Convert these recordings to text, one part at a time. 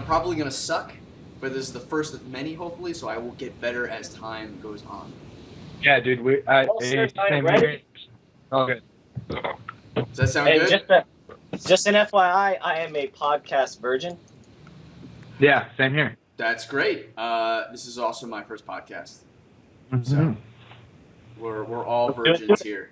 probably going to suck, but this is the first of many, hopefully, so I will get better as time goes on. Yeah, dude. Sir, I'm ready. Oh, good. Does that sound And good? just an FYI, I am a podcast virgin. Yeah, same here. That's great. This is also my first podcast. Mm-hmm. So we're all virgins here.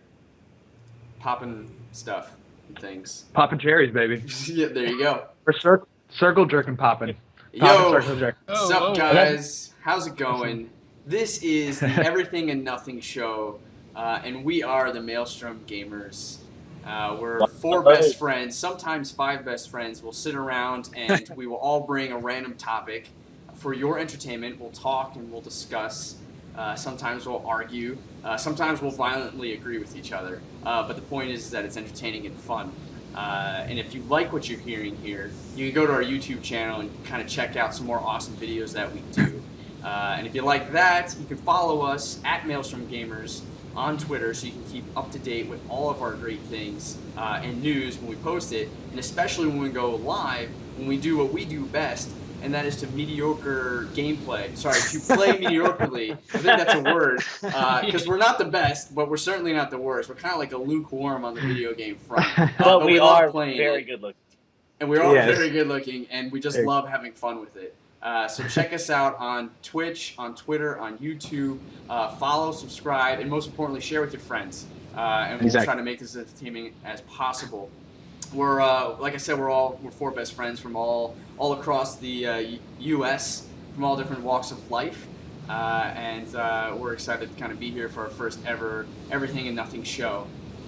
Popping stuff and things. Popping cherries, baby. Yeah, there you go. We're circle jerking popping. Yo, Circle jerk. what's up, guys? How's it going? This is the Everything and Nothing show, and we are the Maelstrom Gamers. We're 4 best friends, sometimes 5 best friends. We'll sit around and we will all bring a random topic for your entertainment. We'll talk and we'll discuss. Sometimes we'll argue. Sometimes we'll violently agree with each other. But the point is that it's entertaining and fun. And if you like what you're hearing here, you can go to our YouTube channel and kind of check out some more awesome videos that we do. And if you like that, you can follow us at Maelstrom Gamers on Twitter so you can keep up to date with all of our great things and news when we post it, and especially when we go live, when we do what we do best, and that is to mediocre gameplay. Sorry, to play mediocrely. I think that's a word, because we're not the best, but we're certainly not the worst. We're kind of like a lukewarm on the video game front. But we are playing very good looking. And we're all very good looking, and we just love having fun with it. So check us out on Twitch, on Twitter, on YouTube. Follow, subscribe, and most importantly, share with your friends. And we'll try to make this as entertaining as possible. We're like I said, we're 4 best friends from all across the U.S. from all different walks of life, and we're excited to kind of be here for our first ever Everything and Nothing show.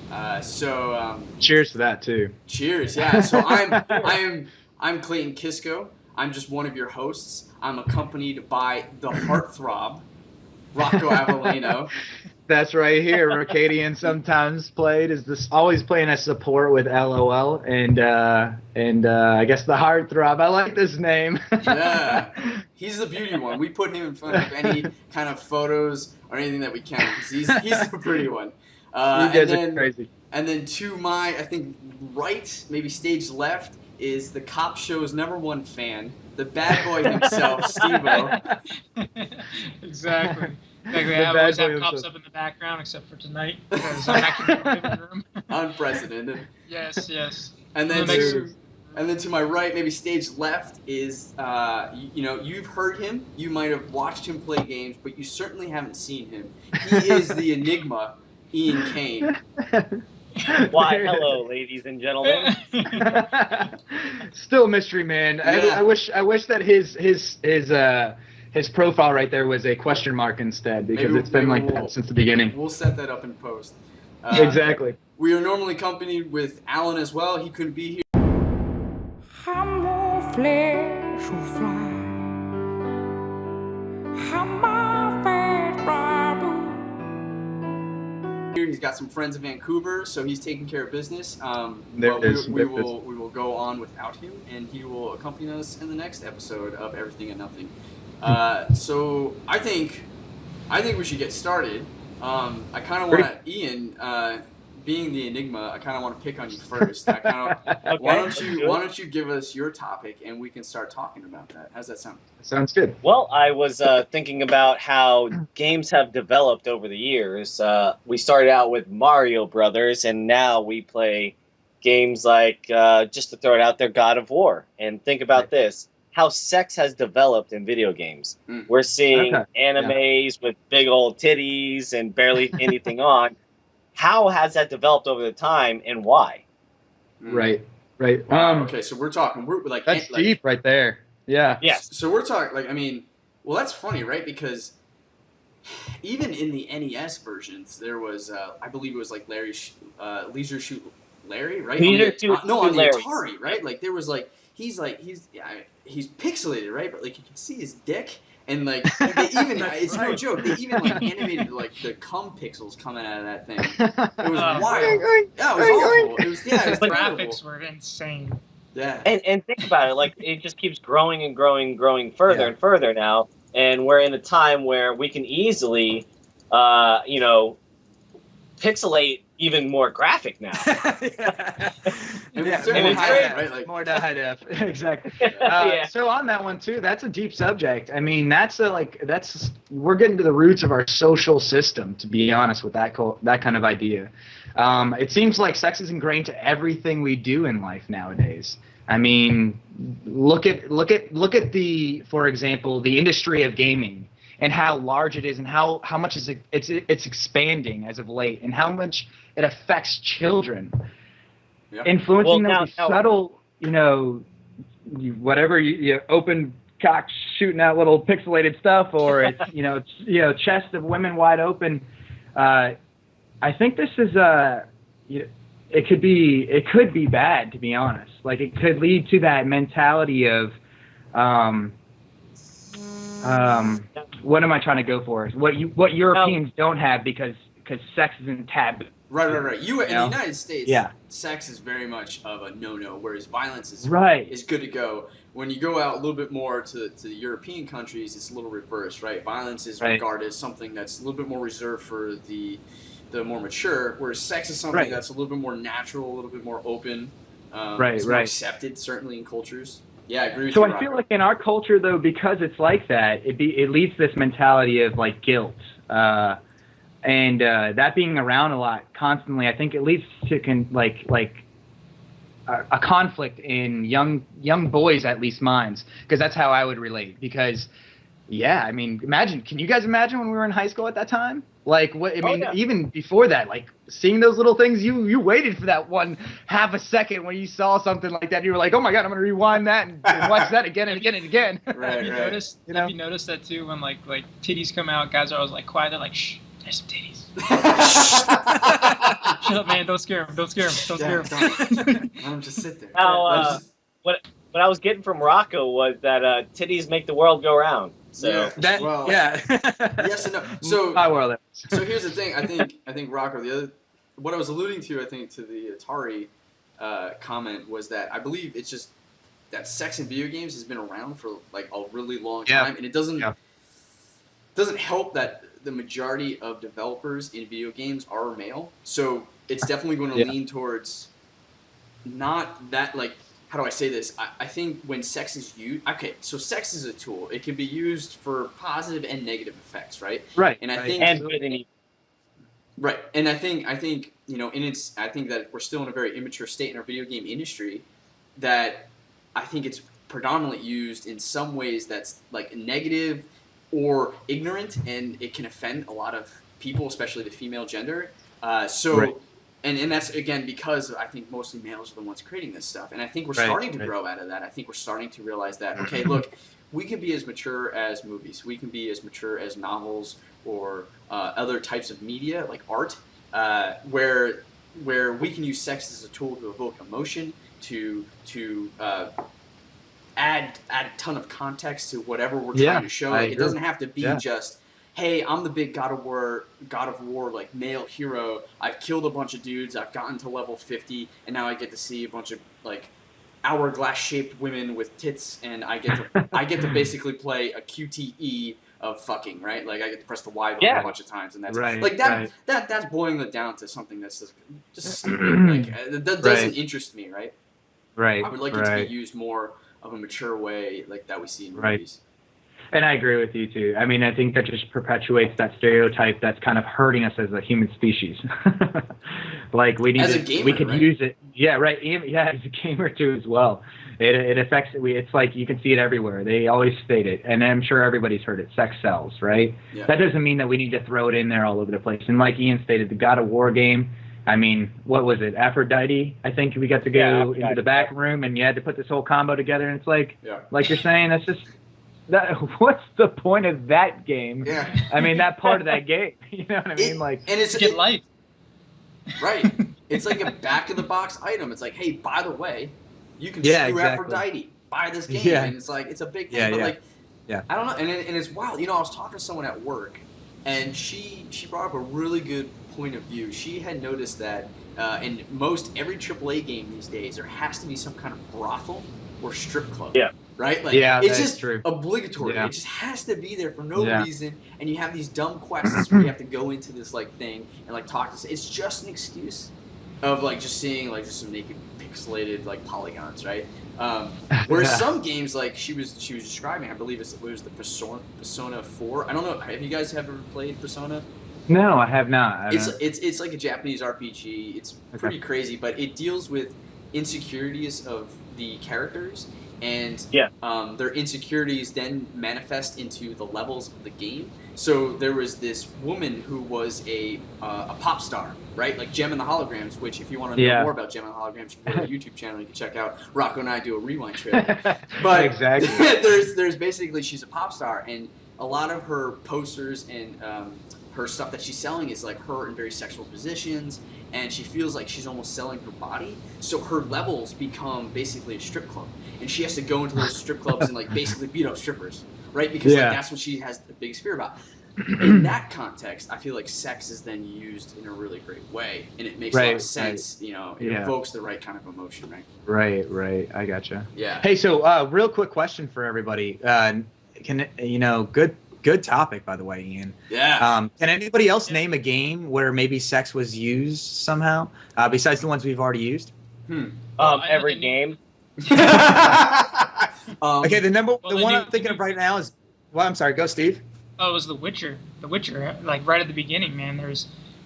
Cheers to that too. Cheers, yeah. So I'm Clayton Kisco. I'm just one of your hosts. I'm accompanied by the heartthrob, Rocco Avellino. That's right here. Rocadian sometimes played is this always playing as support with LOL and I guess the heartthrob. I like this name. Yeah, he's the beauty one. We put him in front of any kind of photos or anything that we can because he's the pretty one. You guys are crazy. And then to my, I think, right, maybe stage left, is the Cop Show's #1 fan, the bad boy himself, Steve-O. Exactly. I always have cops up in the background, except for tonight, because I'm actually in the living room. Unprecedented. Yes. And then to my right, maybe stage left, is you've heard him, you might have watched him play games, but you certainly haven't seen him. He is the Enigma, Ian Kane. Why, hello, ladies and gentlemen. Still mystery man. Yeah. I wish that his profile right there was a question mark instead, because it's been like that since the beginning. We'll set that up in post. Exactly. We are normally accompanied with Alan as well. He couldn't be here. He's got some friends in Vancouver, so he's taking care of business. We will go on without him, and he will accompany us in the next episode of Everything and Nothing. So I think we should get started. I kind of want to, Ian, being the Enigma, I kind of want to pick on you first. Okay. Why don't you give us your topic and we can start talking about that? How's that sound? Sounds good. Well, I was thinking about how games have developed over the years. We started out with Mario Brothers, and now we play games like, just to throw it out there, God of War. And think about this. How sex has developed in video games. We're seeing animes with big old titties and barely anything on. How has that developed over the time, and why? Right. Okay, so we're like that's deep right there. Yeah. Yes. So we're talking that's funny, right? Because even in the NES versions, there was I believe it was like Leisure Shoot Larry, right? On the Atari, right? Like there was he's pixelated, right? But like you can see his dick. And like they even it's no joke, they even like animated like the cum pixels coming out of that thing. It was wild. Yeah, it was awful. It was the graphics were insane. Yeah. And think about it, like it just keeps growing and growing further and further now. And we're in a time where we can easily pixelate even more graphic now. And Yeah, certainly and it's high great. end, right? Like, more to high def. Exactly. Yeah. So on that one too, that's a deep subject. I mean, we're getting to the roots of our social system, to be honest with that kind of idea. It seems like sex is ingrained to everything we do in life nowadays. I mean, look at for example, the industry of gaming and how large it is and how much it's expanding as of late and how much it affects children. yeah. Influencing them Well, with subtle, whatever you open cock shooting out little pixelated stuff, or it's chest of women wide open. I think this is it could be bad, to be honest. Like it could lead to that mentality of what am I trying to go for? What Europeans don't have because sex isn't taboo. Right. In the know? United States, Yeah. sex is very much of a no-no, whereas violence is Right. is good to go. When you go out a little bit more to the European countries, it's a little reversed, right? Violence is Right. regarded as something that's a little bit more reserved for the more mature, whereas sex is something Right. that's a little bit more natural, a little bit more open. Right, it's more right. accepted, certainly in cultures. Yeah, I agree with So you, I feel Rocco. like in our culture, though, because it's like that, it leads to this mentality of like guilt, and that being around a lot constantly, I think it leads to a conflict in young boys, at least minds, because that's how I would relate. Because I mean, can you guys imagine when we were in high school at that time? Like what I mean, yeah. even before that, like seeing those little things, you waited for that one half a second when you saw something like that. You were like, oh my god, I'm gonna rewind that and watch that again and again and again. Right, Have right. you noticed that too? When like titties come out, guys are always like quiet. They're like, shh, there's some titties. Shut up, man! Don't scare him. Don't scare him. Don't scare him. Let him just sit there. Now, what I was getting from Rocco was that titties make the world go round. So Yeah. Well, yes and no. So my world. So here's the thing. I think Rocco. What I was alluding to, I think, to the Atari comment was that I believe it's just that sex in video games has been around for like a really long time, and it doesn't help that the majority of developers in video games are male. So it's definitely going to lean towards not that like. How do I say this? I think when sex is used, so sex is a tool. It can be used for positive and negative effects, right? Right. And I think right. And I think I think that we're still in a very immature state in our video game industry. That I think it's predominantly used in some ways that's like negative or ignorant, and it can offend a lot of people, especially the female gender. Right. And that's, again, because I think mostly males are the ones creating this stuff. And I think we're starting to grow out of that. I think we're starting to realize that, okay, look, we can be as mature as movies. We can be as mature as novels or other types of media, like art, where we can use sex as a tool to evoke emotion, to add a ton of context to whatever we're trying to show. Like, it doesn't have to be just, hey, I'm the big God of War, like male hero. I've killed a bunch of dudes. I've gotten to level 50, and now I get to see a bunch of like hourglass-shaped women with tits, and I get to basically play a QTE of fucking, right? Like I get to press the Y button a bunch of times, and that's like that. That's boiling it down to something that's just stupid. Like that doesn't interest me, right? Right. I would like it to be used more of a mature way, like that we see in movies. And I agree with you too. I mean, I think that just perpetuates that stereotype that's kind of hurting us as a human species. Like we need as a gamer, we could right? use it. Yeah, right. Yeah, as a gamer too as well. It affects. It's like you can see it everywhere. They always state it, and I'm sure everybody's heard it. Sex sells, right? Yeah. That doesn't mean that we need to throw it in there all over the place. And like Ian stated, the God of War game. I mean, what was it? Aphrodite. I think we got to go into the back room, and you had to put this whole combo together. And it's like you're saying, that's just. What's the point of that game? Yeah. I mean, that part of that game. You know what I mean? Like, and it's get life. Right. It's like a back of the box item. It's like, hey, by the way, you can screw Aphrodite. Buy this game, and it's like it's a big thing. But I don't know, and it's wild. You know, I was talking to someone at work, and she brought up a really good point of view. She had noticed that in every AAA game these days, there has to be some kind of brothel or strip club. Yeah. right? Like, Yeah, it's that's just true. obligatory. Yeah. It just has to be there for no Yeah. reason. And you have these dumb quests where you have to go into this like thing and like talk to. It's just an excuse of like just seeing like just some naked pixelated like polygons, right? Whereas Yeah. some games like she was describing, I believe it was the Persona 4. I don't know. Have you guys ever played Persona? No, I have not. It's like a Japanese RPG. It's pretty crazy, but it deals with insecurities of the characters, and their insecurities then manifest into the levels of the game. So there was this woman who was a pop star, right? Like Gem and the Holograms, which if you want to know more about Gem and the Holograms, you can go to a YouTube channel you can check out. Rocco and I do a rewind trailer. But exactly. there's basically, she's a pop star, and a lot of her posters and her stuff that she's selling is like her in very sexual positions, and she feels like she's almost selling her body. So her levels become basically a strip club, and she has to go into those strip clubs and like basically beat up strippers, right? Because like that's what she has the biggest fear about. In that context, I feel like sex is then used in a really great way, and it makes a lot of sense. You know, it evokes the right kind of emotion, right? Right. I gotcha. Yeah. Hey, so real quick question for everybody. Good topic, by the way, Ian. Yeah. Can anybody else name a game where maybe sex was used somehow, besides the ones we've already used? Every game. Okay, the one I'm thinking of right now is. Well, I'm sorry. Go, Steve. Oh, it was The Witcher. The Witcher, like right at the beginning, man.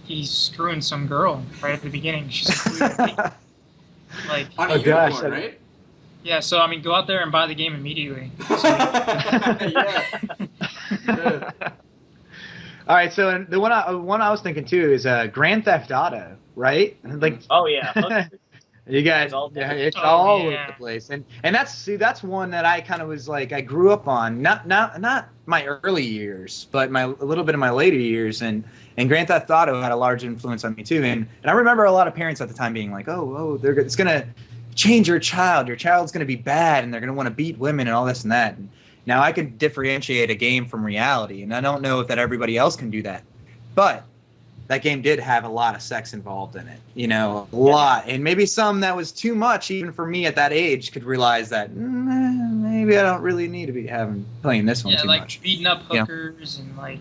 He's screwing some girl right at the beginning. She's like on a unicorn, right? Yeah, so I mean, go out there and buy the game immediately. Yeah. All right, so the one I was thinking too is Grand Theft Auto, right? Like, oh yeah, you guys, it's all over the place, and that's one that I kind of was like I grew up on, not my early years, but a little bit of my later years, and Grand Theft Auto had a large influence on me too, and I remember a lot of parents at the time being like, it's gonna change your child's gonna be bad, and they're gonna want to beat women and all this and that. And now I can differentiate a game from reality, and I don't know if that everybody else can do that, but that game did have a lot of sex involved in it, a lot, and maybe some that was too much even for me at that age could realize that maybe I don't really need to be playing this one too much. Yeah, like beating up hookers and like.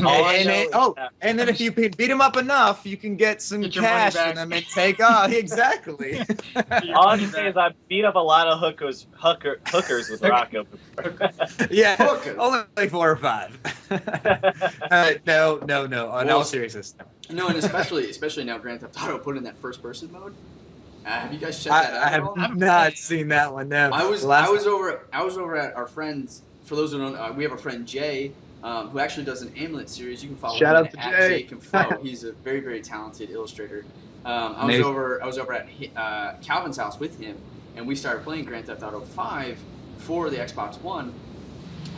And then if you beat them up enough, you can get some cash from them and take off. Exactly. All I can say is I beat up a lot of hookers with Rocco. Yeah, only like 4 or 5. No. On all seriousness. No, and especially now Grand Theft Auto put in that first-person mode. Have you guys checked that out? I have not seen that one. No. I was over at our friends. For those who don't know, we have a friend Jay. Who actually does an Amulet series. You can follow him at Jay Confo. He's a very, very talented illustrator. I was over at Calvin's house with him, and we started playing Grand Theft Auto 5 for the Xbox One,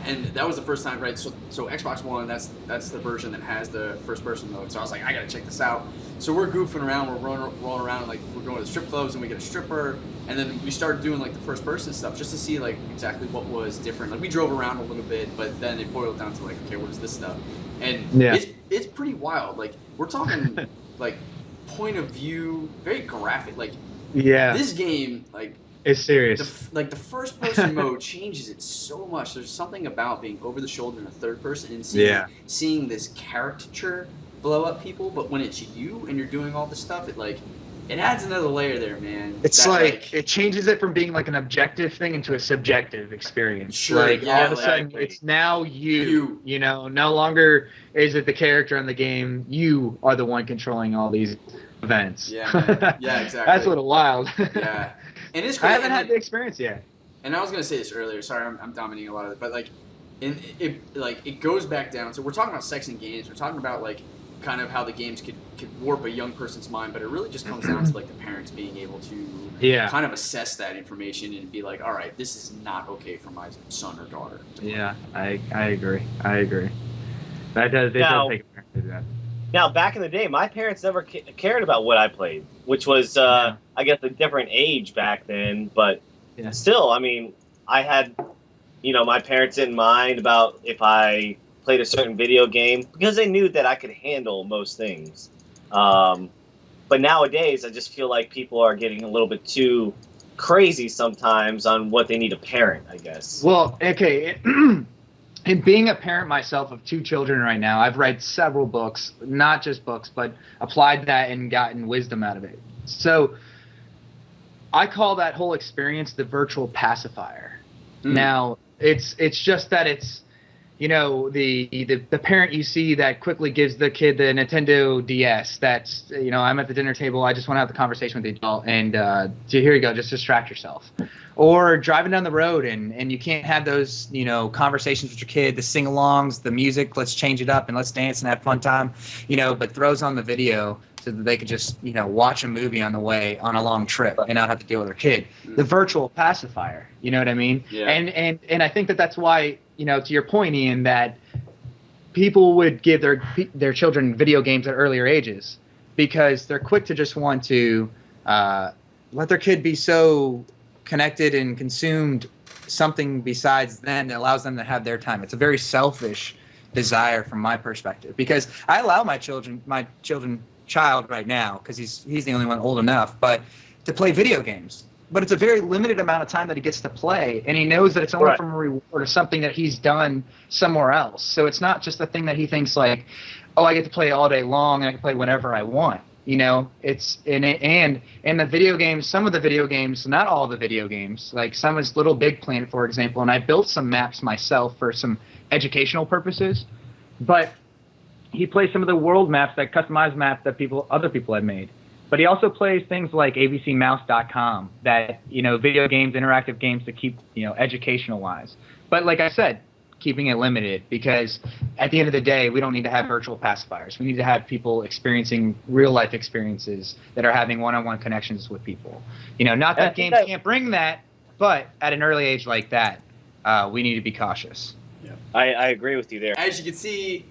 and that was the first time, right? So Xbox One, that's the version that has the first-person mode. So I was like, I gotta check this out. So we're goofing around, we're rolling around, like we're going to the strip clubs, and we get a stripper. And then we started doing like the first person stuff just to see like exactly what was different. Like we drove around a little bit, but then it boiled down to like, okay, what is this stuff? And it's pretty wild. Like we're talking like point of view, very graphic. Like this game like it's serious. The first person mode changes it so much. There's something about being over the shoulder in a third person and seeing this caricature blow up people. But when it's you and you're doing all this stuff, it adds another layer there, man. It's like it changes it from being like an objective thing into a subjective experience. Sure, like all of a sudden, it's now you. No longer is it the character in the game. You are the one controlling all these events. Yeah, man. Yeah, exactly. That's a little wild. Yeah, and it's crazy. I haven't had the experience yet. And I was gonna say this earlier. Sorry, I'm dominating a lot of it, but it goes back down. So we're talking about sex in games. We're talking about like kind of how the games could warp a young person's mind, but it really just comes down to like the parents being able to kind of assess that information and be like, all right, this is not okay for my son or daughter. Yeah, I agree. That does take a parent to do that. Now, back in the day, my parents never cared about what I played, which was, I guess, a different age back then. But still, I mean, I had, my parents in mind about if I played a certain video game because they knew that I could handle most things. But nowadays, I just feel like people are getting a little bit too crazy sometimes on what they need to parent, I guess. Well, okay. In being a parent myself of 2 children right now, I've read several books, not just books, but applied that and gotten wisdom out of it. So I call that whole experience the virtual pacifier. Now, it's just that it's, you know, the parent you see that quickly gives the kid the Nintendo DS. That's, you know, I'm at the dinner table, I just want to have the conversation with the adult, and here you go, just distract yourself. Or driving down the road and you can't have those, you know, conversations with your kid, the sing-alongs, the music, let's change it up and let's dance and have fun time, you know, but throws on the video so that they could just, you know, watch a movie on the way on a long trip and not have to deal with their kid. The virtual pacifier, you know what I mean? Yeah. And I think that's why, you know, to your point, Ian, that people would give their children video games at earlier ages because they're quick to just want to let their kid be so connected and consumed something besides them that allows them to have their time. It's a very selfish desire from my perspective because I allow my child right now, because he's the only one old enough, but to play video games. But it's a very limited amount of time that he gets to play, and he knows that it's only from a reward or something that he's done somewhere else. So it's not just a thing that he thinks like, oh, I get to play all day long and I can play whenever I want. You know, it's and the video games, some of the video games, not all the video games, like some is Little Big Planet, for example, and I built some maps myself for some educational purposes, but he plays some of the world maps, that customized maps that other people have made. But he also plays things like abcmouse.com, that, you know, video games, interactive games to keep, you know, educational wise. But like I said, keeping it limited, because at the end of the day, we don't need to have virtual pacifiers. We need to have people experiencing real life experiences that are having one-on-one connections with people. You know, not that games can't bring that, but at an early age like that, we need to be cautious. Yeah. I agree with you there. As you can see,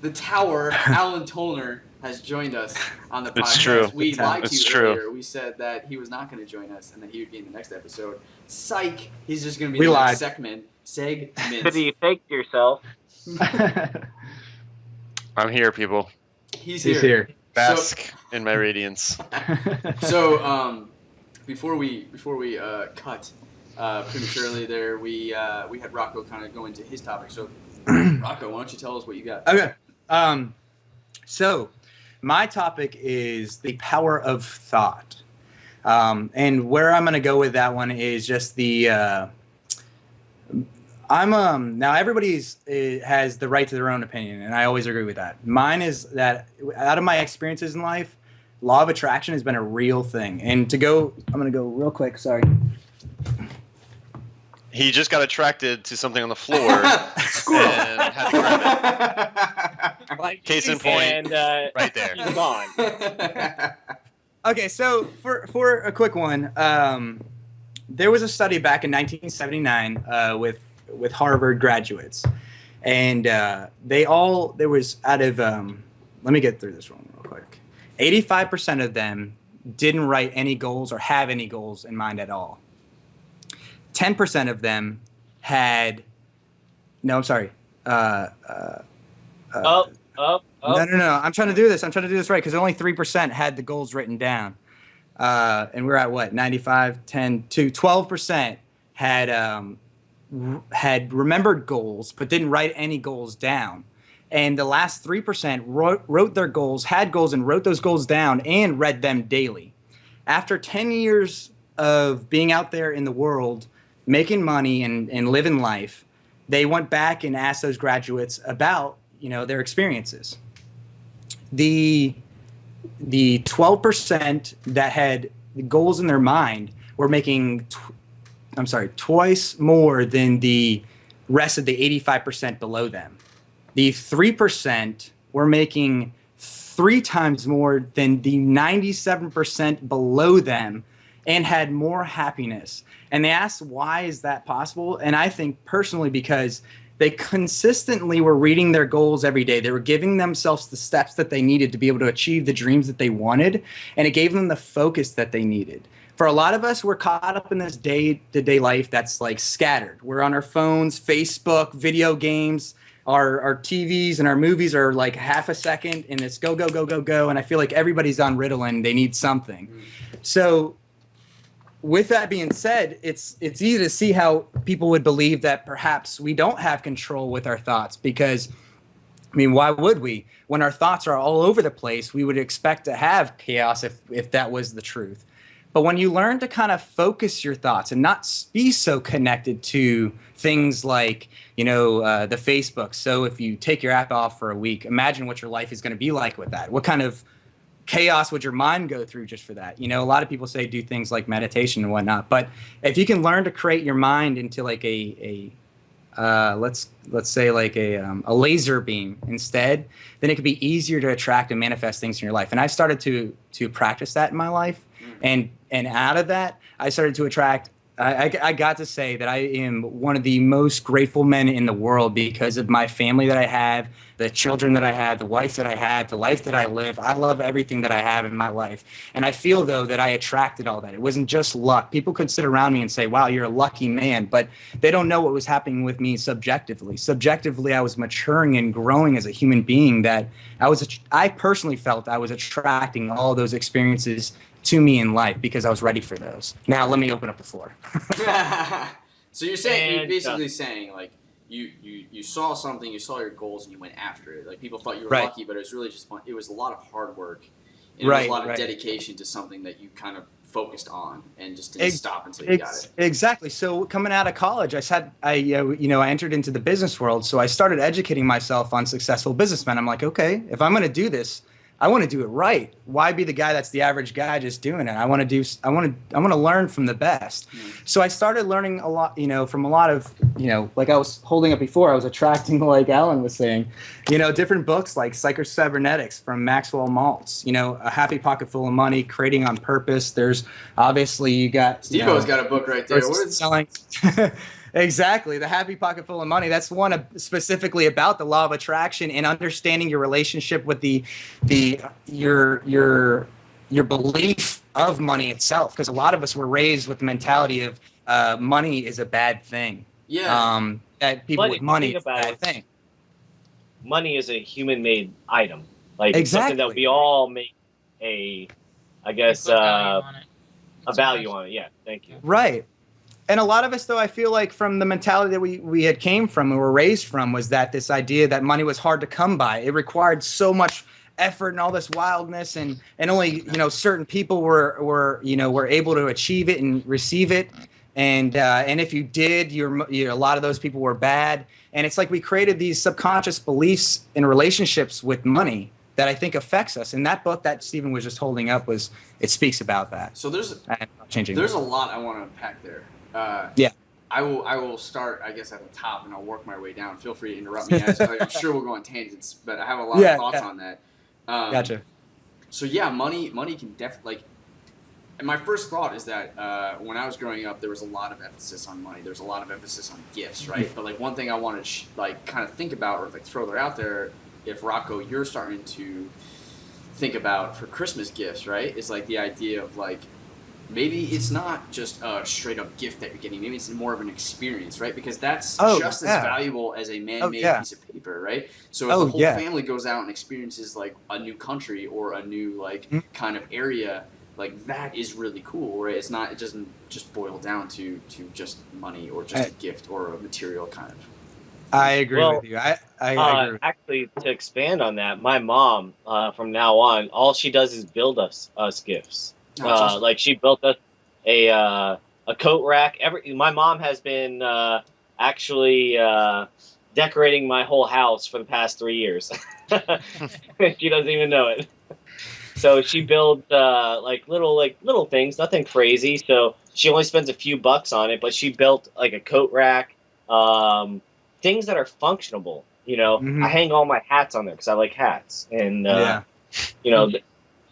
the tower, Alan Tollner, has joined us on the podcast. It's true. We lied to It's you true. earlier. We said that he was not going to join us and that he would be in the next episode. Psych! He's just going to be We the lied. next segment. You faked yourself. I'm here, people. He's He's here. here. Bask in my radiance. So, before we cut prematurely there, we had Rocco kind of go into his topic. So, Rocco, why don't you tell us what you got? Okay. So my topic is the power of thought. And where I'm going to go with that one is just the now everybody has the right to their own opinion, and I always agree with that. Mine is that out of my experiences in life, law of attraction has been a real thing. And I'm going to go real quick. Sorry. He just got attracted to something on the floor and had to grab it. Case in point, right there. He's gone. Okay, so for a quick one, there was a study back in 1979 with Harvard graduates, and there was out of let me get through this one real quick. 85% of them didn't write any goals or have any goals in mind at all. 10% of them had no. I'm sorry. No. I'm trying to do this. I'm trying to do this right because only 3% had the goals written down, and we're at what 95, 10 to 12% had remembered goals but didn't write any goals down, and the last 3% wrote their goals, had goals, and wrote those goals down and read them daily. After 10 years of being out there in the world, making money and living life, they went back and asked those graduates about, you know, their experiences. The 12% that had goals in their mind were making, twice more than the rest of the 85% below them. The 3% were making 3 times more than the 97% below them and had more happiness. And they asked, why is that possible? And I think personally because they consistently were reading their goals every day. They were giving themselves the steps that they needed to be able to achieve the dreams that they wanted, and it gave them the focus that they needed. For a lot of us, we're caught up in this day-to-day life that's like scattered. We're on our phones, Facebook, video games, our TVs and our movies are like half a second, and it's go, go, go, go, go, and I feel like everybody's on Ritalin. They need something. So with that being said, it's easy to see how people would believe that perhaps we don't have control with our thoughts because, I mean, why would we? When our thoughts are all over the place, we would expect to have chaos if that was the truth. But when you learn to kind of focus your thoughts and not be so connected to things like, the Facebook. So if you take your app off for a week, imagine what your life is going to be like with that. What kind of chaos would your mind go through just for that? A lot of people say do things like meditation and whatnot. But if you can learn to create your mind into like let's say like a laser beam instead, then it could be easier to attract and manifest things in your life. And I started to practice that in my life, and out of that, I started to attract. I got to say that I am one of the most grateful men in the world because of my family that I have, the children that I have, the wife that I have, the life that I live. I love everything that I have in my life. And I feel, though, that I attracted all that. It wasn't just luck. People could sit around me and say, wow, you're a lucky man, but they don't know what was happening with me subjectively. Subjectively, I was maturing and growing as a human being that I personally felt I was attracting all those experiences to me in life because I was ready for those. Now let me open up the floor. So you're basically saying like you saw something, you saw your goals, and you went after it. Like people thought you were lucky, but it was really just fun. It was a lot of hard work, and it was a lot of dedication to something that you kind of focused on and just didn't stop until you got it. Exactly. So coming out of college, I entered into the business world, so I started educating myself on successful businessmen. I'm like, okay, if I'm going to do this, I want to do it right. Why be the guy that's the average guy just doing it? I want to learn from the best. So I started learning a lot, from a lot of, like I was holding up before, I was attracting, like Alan was saying, different books like Psycho-Cybernetics from Maxwell Maltz, A Happy Pocket Full of Money, Creating on Purpose. There's obviously you got Steve-O's got a book right there. What is selling? Exactly. The Happy Pocket Full of Money. That's one specifically about the law of attraction and understanding your relationship with your belief of money itself. Because a lot of us were raised with the mentality of money is a bad thing. Yeah. That people with money is a bad thing. Money is a human-made item. Like exactly. Something that we all make a value on it. Yeah. Thank you. Right. And a lot of us, though, I feel like from the mentality that we had came from and were raised from was that this idea that money was hard to come by. It required so much effort and all this wildness, and only certain people were able to achieve it and receive it. And if you did, a lot of those people were bad. And it's like we created these subconscious beliefs in relationships with money that I think affects us. And that book that Stephen was just holding up it speaks about that. So there's a lot I want to unpack there. I will start, I guess, at the top, and I'll work my way down. Feel free to interrupt me. I'm sure we'll go on tangents, but I have a lot of thoughts on that. Gotcha. So yeah, money can definitely, and my first thought is that when I was growing up, there was a lot of emphasis on money. There's a lot of emphasis on gifts, right? But like one thing I want to kind of think about or like throw out there, if Rocco, you're starting to think about for Christmas gifts, right? Is like the idea of like, maybe it's not just a straight up gift that you're getting. Maybe it's more of an experience, right? Because that's just as valuable as a man-made piece of paper, right? So if the whole family goes out and experiences like a new country or a new kind of area, like that is really cool, right? It doesn't just boil down to just money or just a gift or a material kind of. I agree with you. I agree. Actually, to expand on that, my mom, from now on, all she does is build us gifts. Awesome. Like she built us a coat rack. My mom has been actually decorating my whole house for the past 3 years. She doesn't even know it. So she builds little things, nothing crazy. So she only spends a few bucks on it, but she built like a coat rack, things that are functional. I hang all my hats on there because I like hats, and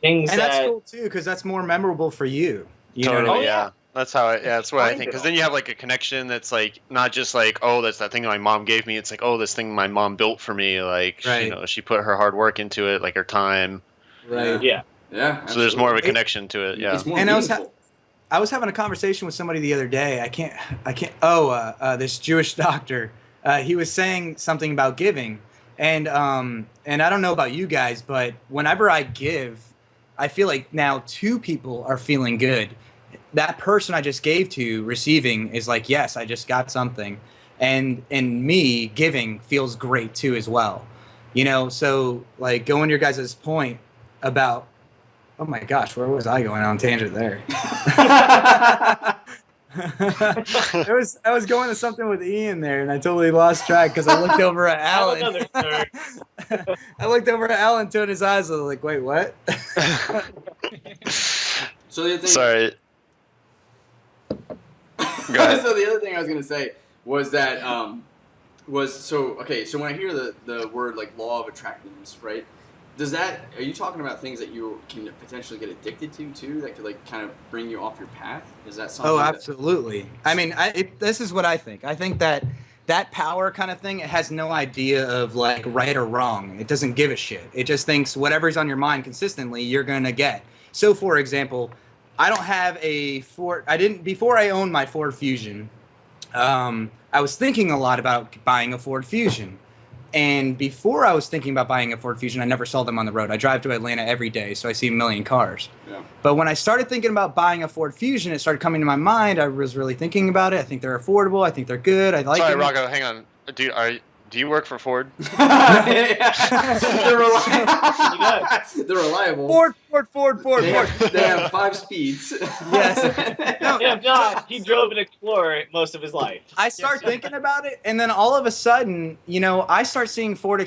things. And that's cool too, because that's more memorable for you. Totally, yeah. That's how. That's what I think. Because then you have like a connection that's like not just like, oh, that's that thing my mom gave me. It's like, oh, this thing my mom built for me. Like, she put her hard work into it, like her time. Right. Yeah. Yeah. So there's more of a connection to it. Yeah. It's more and meaningful. I was having a conversation with somebody the other day. I can't. Oh, this Jewish doctor. He was saying something about giving, and I don't know about you guys, but whenever I give, I feel like now two people are feeling good. that person I just gave to receiving is like, yes, I just got something, and me giving feels great too as well, you know. So like going to your guys' point about, oh my gosh, where was I going on tangent there? I was going to something with Ian there, and I totally lost track because I looked over at Alan. I looked over at Alan, to his eyes. I was like, "Wait, what?" So the other thing, sorry. Go ahead. So the other thing I was gonna say was that so when I hear the word like law of attractiveness, right? Are you talking about things that you can potentially get addicted to too, that could like kind of bring you off your path? Is that something? Oh, absolutely. I mean, this is what I think. I think that power kind of thing, it has no idea of like right or wrong. It doesn't give a shit. It just thinks whatever's on your mind consistently, you're going to get. So for example, I don't have a Ford. Before I owned my Ford Fusion, I was thinking a lot about buying a Ford Fusion. And before I was thinking about buying a Ford Fusion, I never saw them on the road. I drive to Atlanta every day, so I see a million cars. Yeah. But when I started thinking about buying a Ford Fusion, it started coming to my mind. I was really thinking about it. I think they're affordable. I think they're good. I like Sorry, them. Rocco, hang on. Do you work for Ford? They're reliable. Ford. They have 5 speeds. Yes. Yeah, John, he drove an Explorer most of his life. I start thinking about it, and then all of a sudden, you know, I start seeing Ford,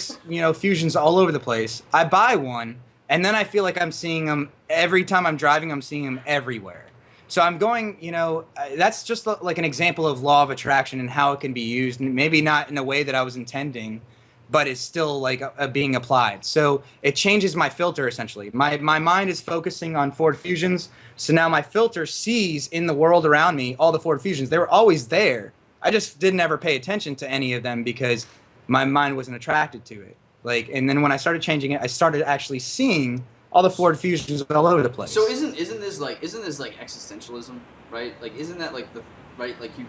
Fusions all over the place. I buy one, and then I feel like I'm seeing them every time I'm driving. I'm seeing them everywhere. So I'm going, that's just like an example of law of attraction and how it can be used. Maybe not in a way that I was intending, but it's still like being applied. So it changes my filter essentially. My mind is focusing on Ford Fusions. So now my filter sees in the world around me all the Ford Fusions. They were always there. I just didn't ever pay attention to any of them because my mind wasn't attracted to it. And then when I started changing it, I started actually seeing all the Ford Fusions all over the place. So isn't this like existentialism, right? Like isn't that like you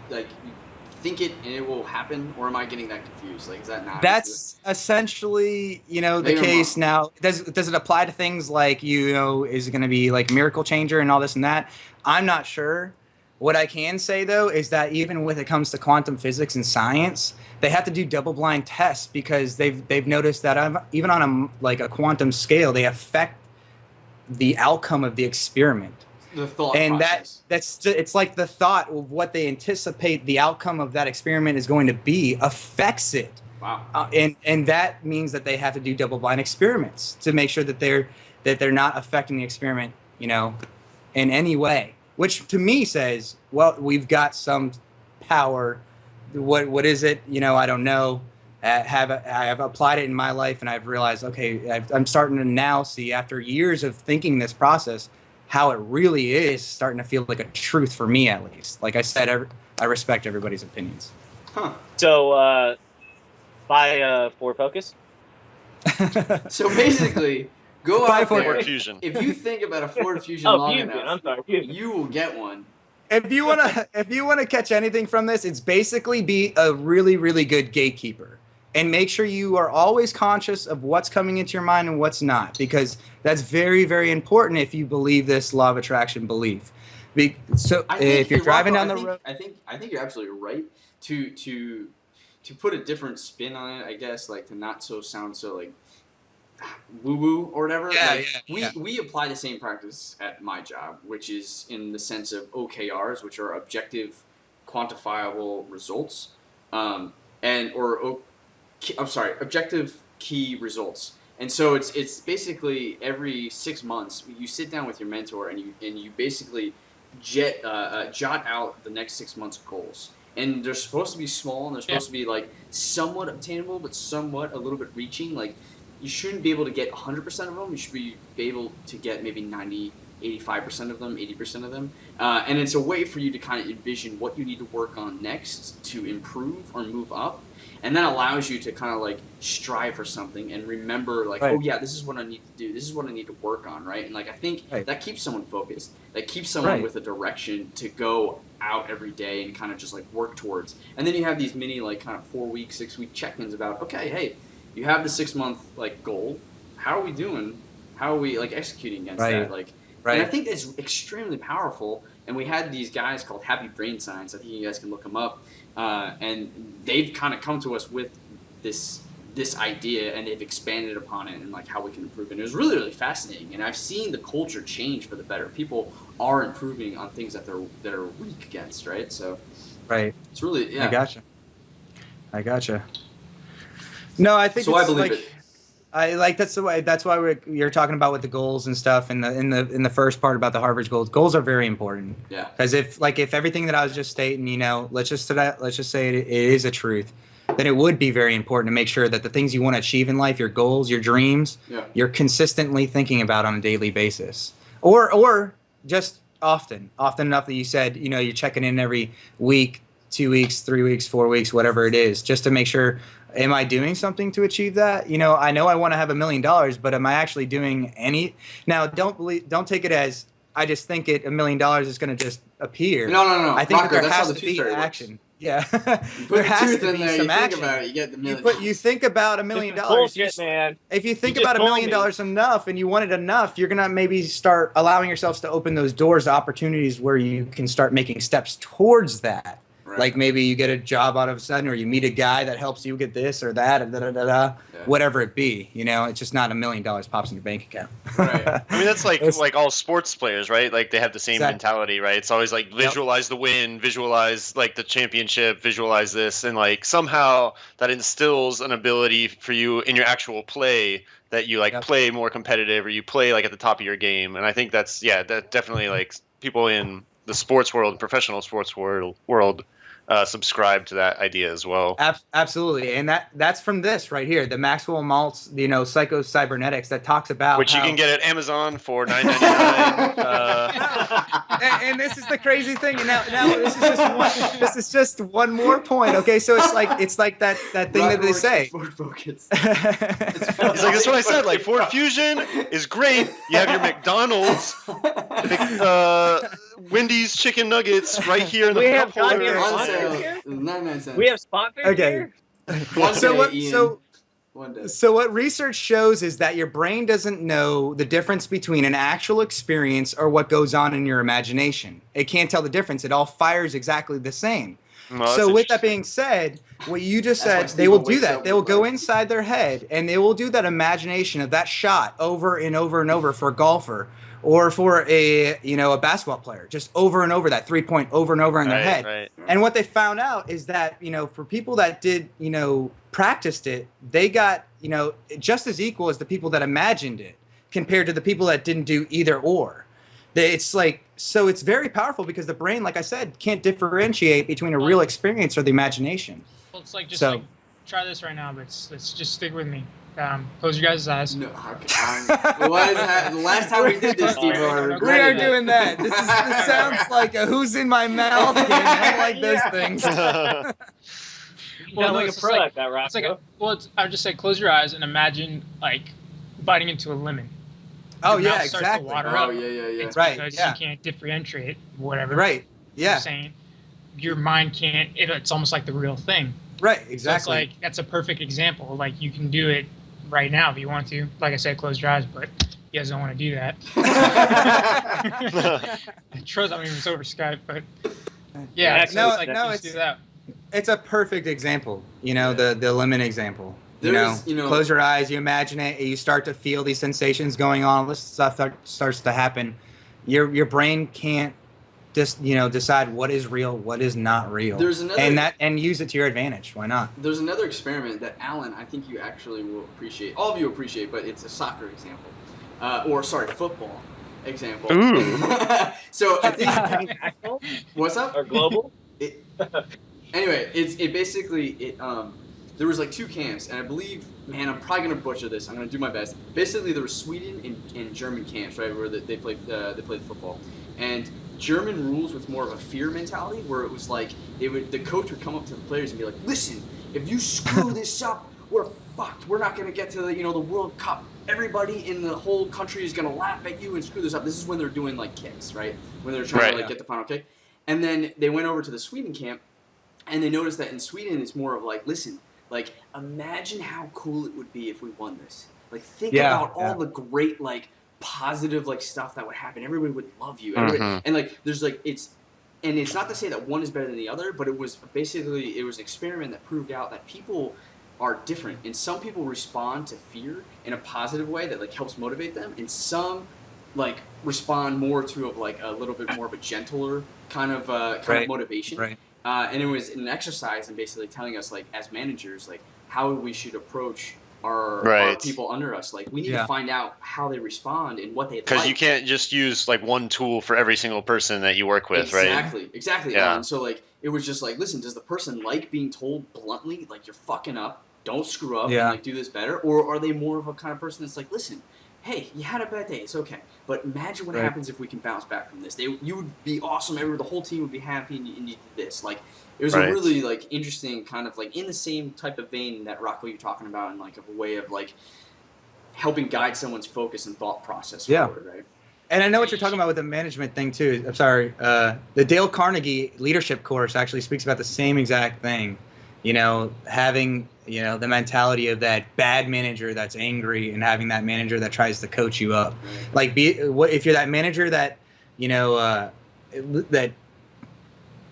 think it and it will happen, or am I getting that confused? Like is that not? That's essentially the case now. Does it apply to things like is it going to be like miracle changer and all this and that? I'm not sure. What I can say though is that even when it comes to quantum physics and science, they have to do double-blind tests because they've noticed that even on a quantum scale, they affect the outcome of the experiment. The thought and process. It's like the thought of what they anticipate the outcome of that experiment is going to be affects it. Wow. And that means that they have to do double-blind experiments to make sure that they're not affecting the experiment, in any way. Which to me says, well, we've got some power. What is it? I don't know. I have applied it in my life, and I've realized, okay, I'm starting to now see, after years of thinking this process, how it really is starting to feel like a truth for me, at least. Like I said, I respect everybody's opinions. Huh. So, buy a Ford Focus? So basically, go Buy out Ford there. Fusion. If you think about a Ford Fusion long Fusion. enough, I'm sorry, Fusion. you will get one. If you wanna catch anything from this, it's basically be a really, really good gatekeeper. And make sure you are always conscious of what's coming into your mind and what's not, because that's very, very important if you believe this law of attraction belief. So if you're driving down the road, I think you're absolutely right to put a different spin on it. I guess like to not sound so like woo woo or whatever. We apply the same practice at my job, which is in the sense of OKRs, which are objective, quantifiable results, objective key results. And so it's basically every 6 months you sit down with your mentor and you basically jot out the next 6 months goals. And they're supposed to be small and they're supposed to be like somewhat obtainable, but somewhat a little bit reaching. Like you shouldn't be able to get 100% of them. You should be able to get maybe 90, 85% of them, 80% of them. And it's a way for you to kind of envision what you need to work on next to improve or move up. And that allows you to kind of like strive for something and remember like, oh yeah, this is what I need to do. This is what I need to work on, right? And like I think that keeps someone focused. That keeps someone with a direction to go out every day and kind of just like work towards. And then you have these mini like kind of 4 week, 6 week check-ins about, okay, hey, you have the 6 month like goal. How are we doing? How are we like executing against that? Like, And I think it's extremely powerful. And we had these guys called Happy Brain Science. I think you guys can look them up. And they've kind of come to us with this idea, and they've expanded upon it and like how we can improve it. And it was really, really fascinating. And I've seen the culture change for the better. People are improving on things that they're weak against, right? So it's really, yeah. I gotcha. No, I think so. I believe it. I like that's why you're talking about with the goals and stuff in the first part about the Harvard goals. Goals are very important. Yeah. Because if everything that I was just stating, let's just say it is a truth, then it would be very important to make sure that the things you want to achieve in life, your goals, your dreams, you're consistently thinking about on a daily basis, or just often enough that you said you're checking in every week, 2 weeks, 3 weeks, 4 weeks, whatever it is, just to make sure. Am I doing something to achieve that? I know I want to have $1 million, but am I actually doing any? Now, don't take it as I just think $1 million is going to just appear. No. I think Rocker, that there has to be action. Works. Yeah, you put there has the to be there, some you action. Think about it, you get the $1 million. You think about $1 million. Bullshit, man. If you think about $1 million enough, and you want it enough, you're gonna maybe start allowing yourselves to open those doors to opportunities where you can start making steps towards that. Right. Like maybe you get a job all of a sudden, or you meet a guy that helps you get this or that, or whatever it be. It's just not $1 million pops in your bank account. Right. I mean, that's like all sports players, right? Like they have the same mentality, right? It's always like visualize the win, visualize like the championship, visualize this, and like somehow that instills an ability for you in your actual play that you like play more competitive, or you play like at the top of your game. And I think that definitely like people in the sports world, professional sports world. Subscribe to that idea as well. Absolutely, and that's from this right here, the Maxwell Maltz, psycho-cybernetics that talks about which you can get at Amazon for $9.99. And this is the crazy thing. And now this is just one more point. Okay, so it's like that thing that they say. Ford Focus. He's like, that's what I said. Like Ford Fusion is great. You have your McDonald's, Wendy's chicken nuggets right here in the cup holder. We have sponsors here. So what research shows is that your brain doesn't know the difference between an actual experience or what goes on in your imagination. It can't tell the difference. It all fires exactly the same. Well, so with that being said, what you just said, they will do that. They will go inside their head and they will do that imagination of that shot over and over and over for a golfer. Or for a basketball player, just over and over that 3-point over and over in their head. Right. And what they found out is that for people that did practiced it, they got just as equal as the people that imagined it compared to the people that didn't do either or. It's it's very powerful because the brain, like I said, can't differentiate between a real experience or the imagination. Well, it's like try this right now, but let's just stick with me. Close your guys' eyes. No, what is that? The last time we did this, Steve, we are doing that. This sounds like a who's in my mouth game. I don't like those things. Like a pro at that, Roscoe. I would just say close your eyes and imagine like biting into a lemon. Oh Your yeah, mouth starts to exactly. water up. Yeah. It's right. because Yeah. you can't differentiate whatever. Right. Yeah. You're saying your mind can't. It's almost like the real thing. Right. So Exactly. it's that's a perfect example. Like you can do it right now if you want to. Like I said, close your eyes, but you guys don't want to do that. Trust, I mean, it's over Skype, but yeah. Yeah, it's a perfect example. The lemon example. Close your eyes, you imagine it, you start to feel these sensations going on. This stuff starts to happen. Your brain can't just decide what is real, what is not real. There's another, and use it to your advantage. Why not? There's another experiment that Alan, I think you actually will appreciate. All of you appreciate, but it's a soccer example, football example. Ooh. So I think what's up? Or global. Anyway, it basically there was like two camps, and I believe, man, I'm probably gonna butcher this. I'm gonna do my best. Basically, there was Sweden and German camps, right, where they played football, and German rules with more of a fear mentality, where it was like the coach would come up to the players and be like, "Listen, if you screw this up, we're fucked. We're not gonna get to the World Cup. Everybody in the whole country is gonna laugh at you and screw this up." This is when they're doing like kicks, right? When they're trying to get the final kick. And then they went over to the Sweden camp, and they noticed that in Sweden it's more of like, listen, imagine how cool it would be if we won this. Think about all the great positive like stuff that would happen. Everybody would love you, Mhm. and like there's like and it's not to say that one is better than the other, but it was basically an experiment that proved out that people are different, and some people respond to fear in a positive way that like helps motivate them, and some like respond more to like a little bit more of a gentler kind of motivation. Right. And it was an exercise and basically telling us like as managers like how we should approach our people under us. Like we need to find out how they respond and what they like. Because you can't just use like one tool for every single person that you work with, right? Exactly. Yeah. And so like it was just like, listen, does the person like being told bluntly like you're fucking up, don't screw up, and like do this better, or are they more of a kind of person that's like, listen, hey, you had a bad day, it's okay, but imagine what happens if we can bounce back from this. You would be awesome. The whole team would be happy, and you did this. Like it was a really like interesting kind of like in the same type of vein that Rocco you're talking about, in like a way of like helping guide someone's focus and thought process forward, right? And I know what you're talking about with the management thing too. I'm sorry. The Dale Carnegie leadership course actually speaks about the same exact thing. You know, having, you know, the mentality of that bad manager that's angry and having that manager that tries to coach you up. Like, if you're that manager that, you know, that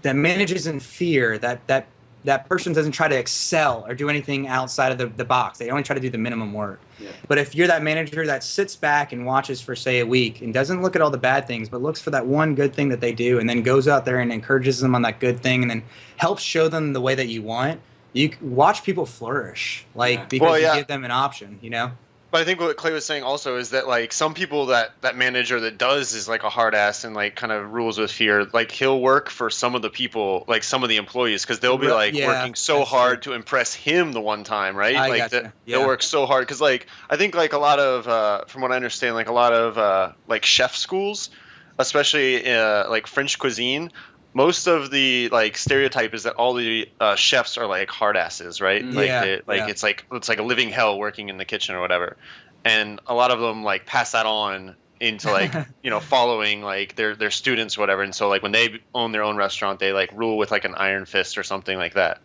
manages in fear, that person doesn't try to excel or do anything outside of the box. They only try to do the minimum work. Yeah. But if you're that manager that sits back and watches for, say, a week and doesn't look at all the bad things, but looks for that one good thing that they do and then goes out there and encourages them on that good thing and then helps show them the way that you want, you watch people flourish, like, because you give them an option, you know? But I think what Clay was saying also is that like some people that manager that does is like a hard ass and like kind of rules with fear. Like he'll work for some of the people, like some of the employees, because they'll be like working so hard to impress him the one time, right? They'll work so hard because like I think like a lot of from what I understand, like a lot of like chef schools, especially like French cuisine. Most of the like stereotype is that all the chefs are like hard asses, right? It's like a living hell working in the kitchen or whatever, and a lot of them like pass that on into like you know following like their students or whatever, and so like when they own their own restaurant, they like rule with like an iron fist or something like that.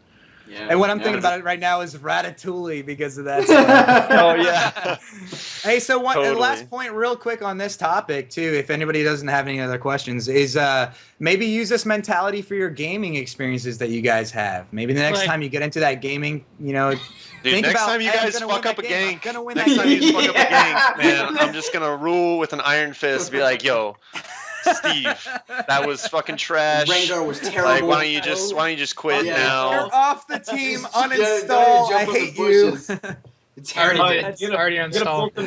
Yeah, and what I'm thinking about it right now is Ratatouille because of that. Oh yeah. Hey, so last point, real quick on this topic too, if anybody doesn't have any other questions, is maybe use this mentality for your gaming experiences that you guys have. Maybe the next time you get into that gaming, you know. Dude, next time you guys fuck up a gang, next time you fuck up a gang, man, I'm just gonna rule with an iron fist. Be like, yo. Steve, that was fucking trash. Rengar was terrible. Like, why don't you just quit now? You're off the team. Uninstall. I hate you. It's already installed. All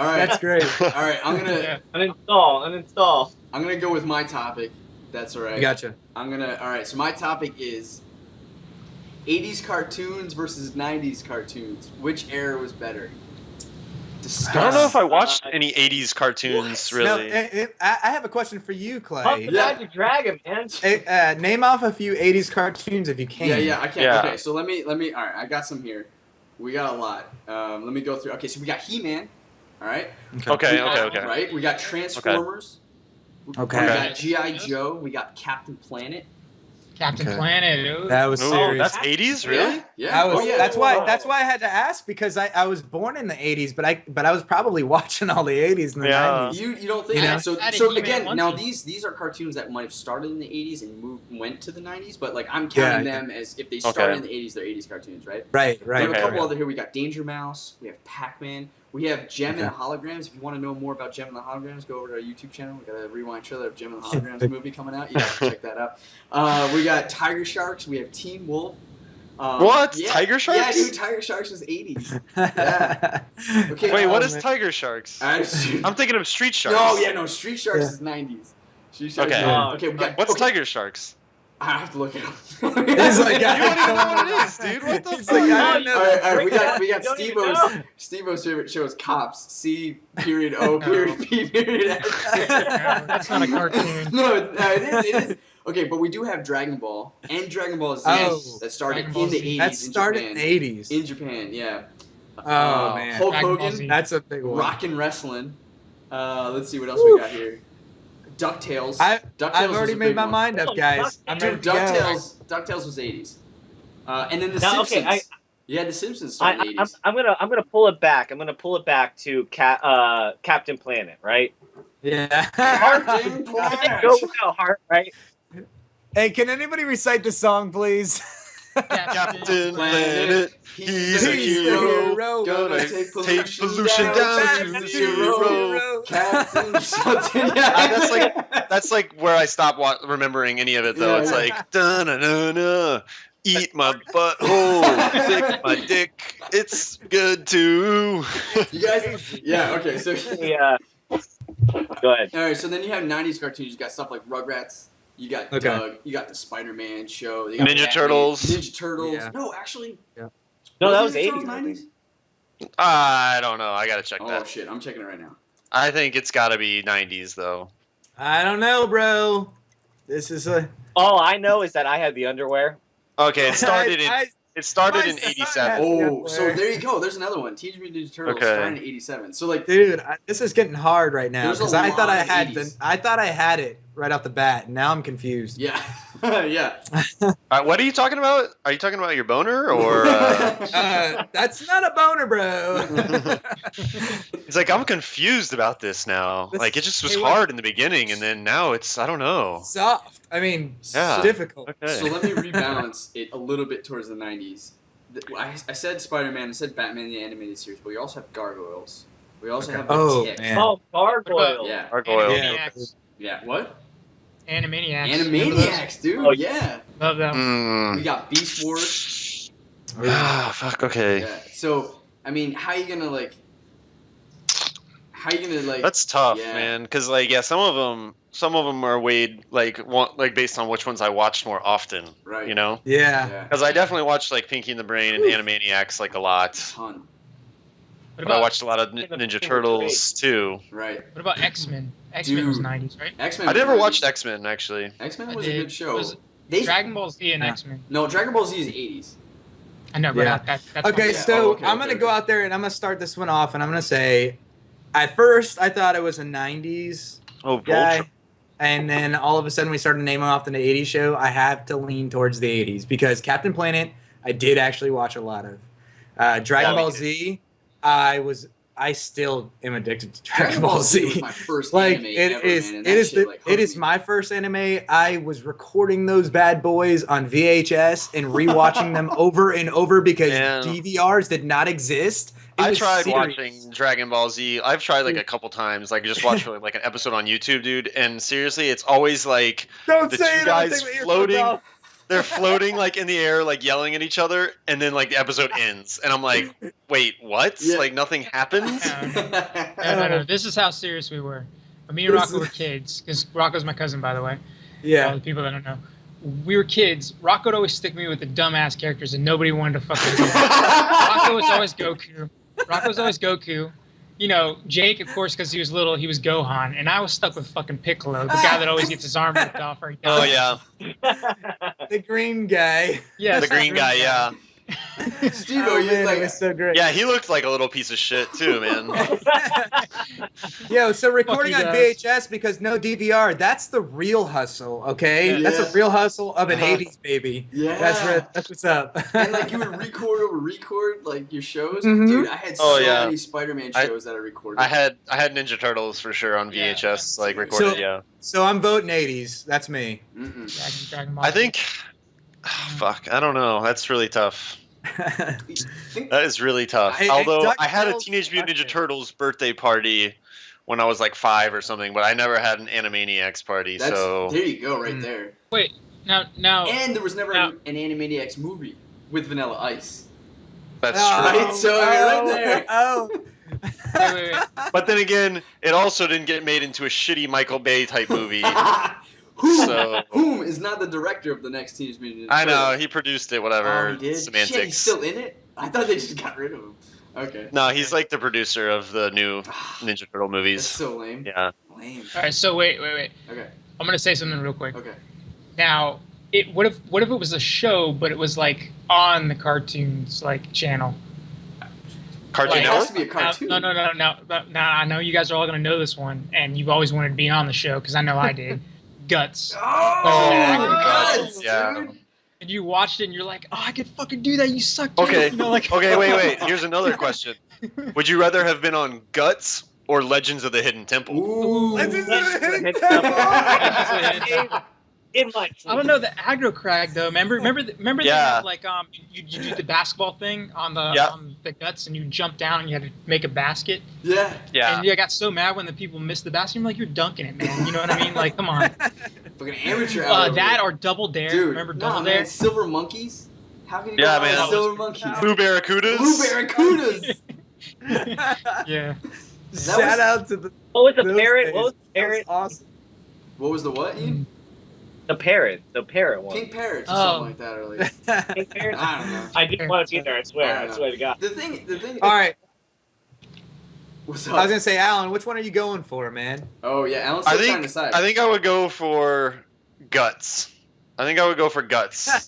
right, that's great. All right, I'm gonna uninstall. I'm gonna go with my topic. That's all right. Gotcha. All right. So my topic is 80s cartoons versus 90s cartoons. Which era was better? I don't know if I watched any 80s cartoons, really. No, I have a question for you, Clay. Puff the Magic Dragon, man. Hey, name off a few 80s cartoons if you can. Yeah, I can. Yeah. Okay, so let me. All right, I got some here. We got a lot. Let me go through. Okay, so we got He-Man. All right. Okay. Right. We got Transformers. Okay. We got G.I. Joe. We got Captain Planet. Captain Planet. Ooh. That was serious. That's 80s, really? Yeah. That's why I had to ask, because I was born in the 80s, but I was probably watching all the 80s and the 90s. You don't think that? So again, now these are cartoons that might have started in the 80s and went to the 90s, but like I'm counting them as if they started in the 80s, they're 80s cartoons, right? Right. We have a couple other here. We got Danger Mouse. We have Pac-Man. We have Gem and the Holograms. If you want to know more about Gem and the Holograms, go over to our YouTube channel. We got a rewind trailer of Gem and the Holograms movie coming out. You guys can check that out. We got Tiger Sharks. We have Teen Wolf. What? Yeah, Tiger Sharks? Yeah, dude, Tiger Sharks was 80s. Yeah. Okay. Wait, what is Tiger Sharks? I'm thinking of Street Sharks. No, Street Sharks is 90s. Street Sharks Okay, what's Tiger Sharks? I have to look it up. He's like, you don't even know what it is, dude. What the fuck? Like, I don't know. All right, we got Steve-O's favorite show is Cops. C.O.P.S. That's not a cartoon. No, it is. Okay, but we do have Dragon Ball and Dragon Ball Z that started in the 80s. That started in the 80s. In Japan, yeah. Oh, man. Hulk Hogan. That's a big one. Rockin' Wrestling. Let's see what else we got here. DuckTales. I've already made my mind up, guys. I'm ready to go. DuckTales was 80s. And then The Simpsons. Okay, Yeah, The Simpsons started in the 80s. I'm gonna pull it back. I'm gonna pull it back to Captain Planet, right? Yeah. Captain Planet. Go without heart, right? Hey, can anybody recite the song, please? Captain Planet, he's a hero. Gonna take pollution down to to zero. Captain something. That's like where I stop remembering any of it though. Yeah, It's yeah. like da-na-na-na, eat my butthole, lick my dick. It's good too. You guys, yeah, okay. So, Yeah. Go ahead. all right. So then you have '90s cartoons. You got stuff like Rugrats. You got Okay. Doug. You got the Spider-Man show. You got Ninja Batman, Turtles. Ninja Turtles. Yeah. No, actually. Yeah. No, that was Ninja Turtles 80s. I think. '90s. I don't know. I gotta check Oh that. shit! I'm checking it right now. I think it's gotta be 90s though. I don't know, bro. This is a. All I know is that I had the underwear. Okay, it started in I- it started my in son '87. had- Oh, so Underwear. there you go. There's another one. Teenage Mutant Ninja Turtles Okay. started in '87. So like, Dude, this is getting hard right now There's a because I thought lot I of had 80s. I thought I had it right off the bat. And now I'm confused. yeah, yeah. What are you talking about? Are you talking about your boner or? That's not a boner, bro. It's like I'm confused about this now. This- Like it just was hey, what- hard in the beginning, and then now it's I don't know. Soft. I mean, Yeah. difficult. Okay. So let me rebalance it a little bit towards the '90s. I said Spider-Man. I said Batman the animated series, but we also have Gargoyles. We also have the Oh, Tick. man. Oh, Gargoyle. Yeah. Gargoyle. Animaniacs. Yeah. What? Animaniacs. Remember those? Animaniacs, dude. Oh, yeah. Love them. We got Beast Wars. Ah, fuck. Okay. Yeah. So I mean, how you gonna like? How you gonna like? That's tough, Yeah. man. Because like, yeah, some of them are weighed like based on which ones I watched more often. Right. You know. Yeah. Yeah. Because I definitely watched like Pinky and the Brain and Animaniacs like a lot. Ton. What But I about, watched a lot of Ninja Turtles too. Right. what about X-Men? X-Men was Dude. 90s, right? X-Men. I was never 90s. watched X-Men actually. X-Men I was a did. good show. Was They Dragon Ball Z and Yeah. X-Men. no Dragon Ball Z is '80s. I know, but Yeah. that's Okay, Yeah. so Oh, okay, I'm okay, gonna go okay. out there and I'm gonna start this one off, and I'm gonna say, at first I thought it was a '90s Oh, guy, Voltron. and then all of a sudden we started naming off the '80s show. I have to lean towards the '80s because Captain Planet I did actually watch a lot of. Dragon Yeah, Ball me Z, I still am addicted to Dragon Dragon Ball Ball Z Z. was my first Like anime it ever, is, man. and it that is shit, the, like, it hooked is me. my first anime. I was recording those bad boys on VHS and rewatching them over and over because Man. DVRs did not exist. It I was tried serious. watching Dragon Ball Z. I've tried like a couple times, like just watch like an episode on YouTube, dude. And seriously, it's always like Don't the say two it. I'm gonna guys take my earphones floating. off. They're floating like in the air, like yelling at each other, and then like the episode ends, and I'm like, wait, what? Yeah. Like nothing happens? No. This is how serious we were. When me and This Rocco is- were kids, because Rocco's my cousin, by the way. For all Yeah. the people that don't know. We were kids. Rocco would always stick me with the dumbass characters, and nobody wanted to fucking do it. Rocco was always Goku. You know, Jake, of course, because he was little, he was Gohan, and I was stuck with fucking Piccolo, the guy that always gets his arm ripped off. Or he Oh dies. yeah, The green guy. Yes, the green guy. Yeah, Steve, Oh, you man, like it was so great. yeah. He looked like a little piece of shit too, man. Yo, so recording Fuck on you guys. VHS because no DVR, that's the real hustle, okay? Yeah. That's a real hustle of an Uh-huh. 80s baby. Yeah. That's what's up. and like you would record like your shows. Mhm. Dude, I had Oh, so yeah. many Spider-Man I- shows that I recorded. I had Ninja Turtles for sure on Yeah. VHS, like recorded. So- Yeah, So I'm voting 80s. That's me. Mm-mm. Dragon Ball. I think. Fuck, I don't know. That's really tough. Think- That is really tough. I- Although Duck I had a Tales Teenage Mutant Ninja sucked it. Turtles birthday party when I was like 5 or something, but I never had an Animaniacs party. That's So there you go, right Mm. there. Wait, now, And there was never Now- an Animaniacs movie with Vanilla Ice. that's Oh, true. Right, so you're right there. Oh. wait. But then again, it also didn't get made into a shitty Michael Bay type movie. Whom, So- whom is not the director of the next Teenage Mutant Ninja I know Turtles? he produced it. Oh, Whatever. he did? Semantics. Shit, he's still in it? I thought they just got rid of him. Okay. No, he's like the producer of the new Ninja Turtle That's movies. so lame. Yeah. Lame. All right, so wait. Okay. I'm gonna say something real quick. Okay. Now, what if it was a show, but it was like on the cartoons like channel? Cartoon Like, It has Network. to be a cartoon. No. Now I know you guys are all gonna know this one, and you've always wanted to be on the show because I know I did. Guts. Oh, Yeah. Guts, Yeah. dude. and you watched it and you're like, oh, I could fucking do that. You suck. Okay. You know, like, Okay, wait. Here's another question. Would you rather have been on Guts or Legends of the Hidden Temple? Ooh. In my I don't know the aggro crag though. Remember they Yeah. have like you do the basketball thing on the Guts and you jump down and you had to make a basket. Yeah. Yeah. And I got so mad when the people missed the basket. I'm like, you're dunking it, man. You know what I mean? Like, come on. Fucking amateur hour. That or Double Dare. Dude, Remember nah, Double man, Dare? Silver Monkeys? How can you Yeah, go man. on Silver Monkeys? Blue Barracudas? Blue Barracudas! Yeah. Shout out to the. What was the those parrot? days. What was the That parrot? awesome. What was the what, Ian? The parrot one. Pink Parrots or Oh. something like that earlier. Pink parrot? I don't know. I didn't want to be there. I swear. I I don't swear to God. The thing. All right, What's I was up? gonna say, Alan, which one are you going for, man? Oh yeah, Alan's I still trying to think decide. I think I would go for Guts. I think I would go for Guts.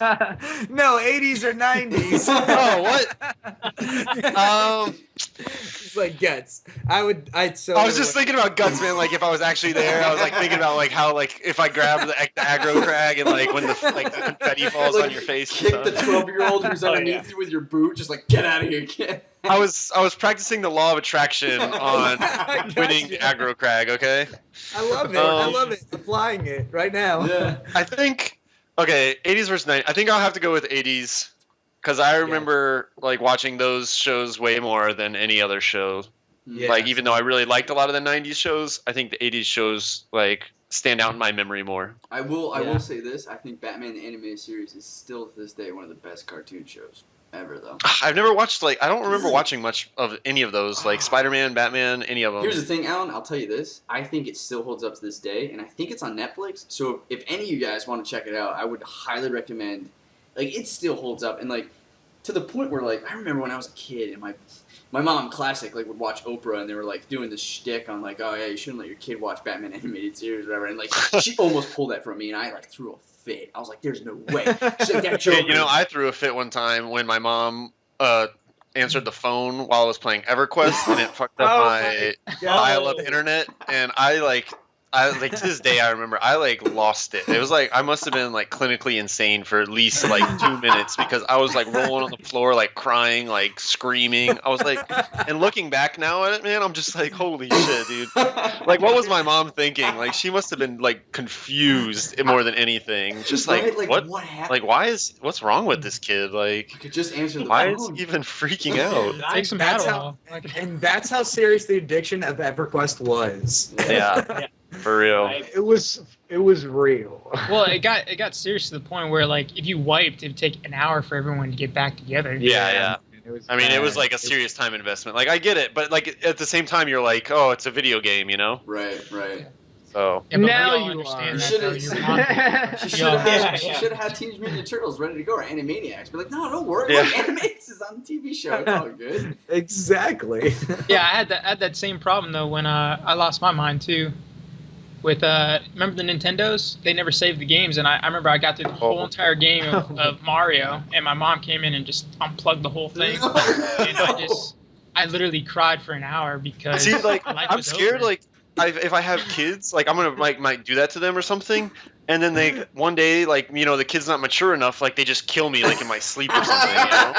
No, 80s or 90s. Oh, what? It's like Guts. I was just thinking about Guts, man. Like if I was actually there, I was like thinking about like how like if I grab the aggro crag and like when the confetti falls Like, on your face. Kick and the stuff. 12-year-old who's Oh, underneath yeah. you with your boot. Just like get out of here, kid. I was practicing the law of attraction on I winning gotcha. aggro crag. Okay. I love it. I love it. Applying it right now. Yeah. I think okay, 80s versus 90s. I think I'll have to go with 80s because I remember like watching those shows way more than any other show. Yeah. Like even though I really liked a lot of the 90s shows, I think the 80s shows like stand out in my memory more. I will Yeah. say this. I think Batman the Animated Series is still to this day one of the best cartoon shows ever, though. I've never watched I don't remember watching much of any of those like Spider-Man, Batman, any of them. Here's the thing, Alan. I'll tell you this. I think it still holds up to this day, and I think it's on Netflix. So if any of you guys want to check it out, I would highly recommend. Like, it still holds up, and like to the point where like I remember when I was a kid, and my mom, classic, like would watch Oprah, and they were like doing this shtick on like, oh yeah, you shouldn't let your kid watch Batman Animated Series or whatever, and like she almost pulled that from me, and I like threw a fit. I was like, there's no way. She's like, that joke. You know, I threw a fit one time when my mom answered the phone while I was playing EverQuest, and it fucked up my dial-up internet, and I like to this day I remember I like lost it. It was like I must have been like clinically insane for at least like 2 minutes because I was like rolling on the floor like crying, like screaming. I was like, and looking back now at it, man, I'm just like, holy shit, dude. Like what was my mom thinking? Like she must have been like confused more than anything. Just like, Right? what happened? like what's wrong with this kid? Like I could just answer the why phone. is he even freaking out? Take some That's Adderall. Like, And that's how serious the addiction of EverQuest was. Yeah. For real. It was real. well, it got serious to the point where like if you wiped, it'd take an hour for everyone to get back together. Yeah. It was I mean, it was bad. like a serious time investment. Like, I get it, but like at the same time, you're like, oh, it's a video game, you know? Right. So Yeah, but Now we all you understand are. that, You though. should've- Your mom- She should Yeah. have had Teenage Mutant Ninja Turtles ready to go, or Animaniacs. Be like, no, don't worry. Yeah. Look, Animaniacs is on the TV show. It's all good. Exactly. Yeah, I had that same problem though when I lost my mind too. With remember the Nintendos? They never saved the games, and I remember I got through the whole entire game of Mario, and my mom came in and just unplugged the whole thing, No, and no. I literally cried for an hour because see, like, life I'm was scared, over. like, if I have kids, like, I'm gonna like might do that to them or something, and then they one day, like, you know, the kid's not mature enough, like, they just kill me, like, in my sleep or something, you know?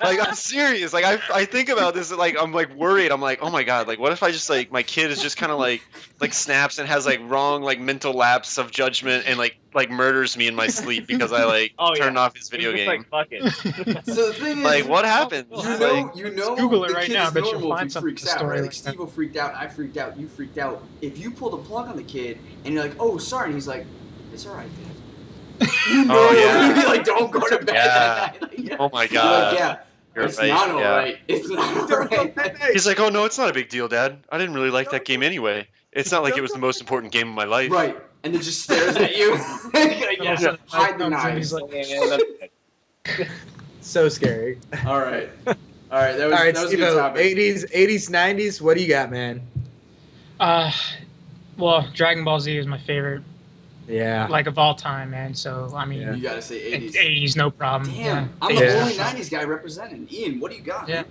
Like, I'm serious. Like, I think about this, like, I'm like worried. I'm like, oh my god, like, what if I just like my kid is just kind of like snaps and has like wrong like mental lapse of judgment and like murders me in my sleep because I like turned off his video Just game. like, fuck it. So the thing is, Like, what happens? you know, Google it the right kid now. is I bet you'll normal if find he something freaks to out, story right? Like like that. Steve freaked out, I freaked out, you freaked out. If you pull the plug on the kid and you're like, oh, sorry, and he's like, it's all right, Dad. You know, Oh, yeah. you'd be like, don't go to bed. Yeah. Yeah. Oh my You're god. like, yeah, You're it's right, not all yeah. right. It's not all right. He's like, oh no, it's not a big deal, Dad. I didn't really like that game anyway. It's not like it was the most important game of my life. Right, and then just stares at you. Like, yeah, hide the knives. So scary. All right, that was All right, that was a good Steve-O, topic. 80s, 90s, what do you got, man? Well, Dragon Ball Z is my favorite, Yeah. like of all time, man. So I mean, You gotta say 80s. 80s, no problem. Damn, Yeah. I'm the Yeah. only 90s guy representing. Ian, what do you got? Yeah.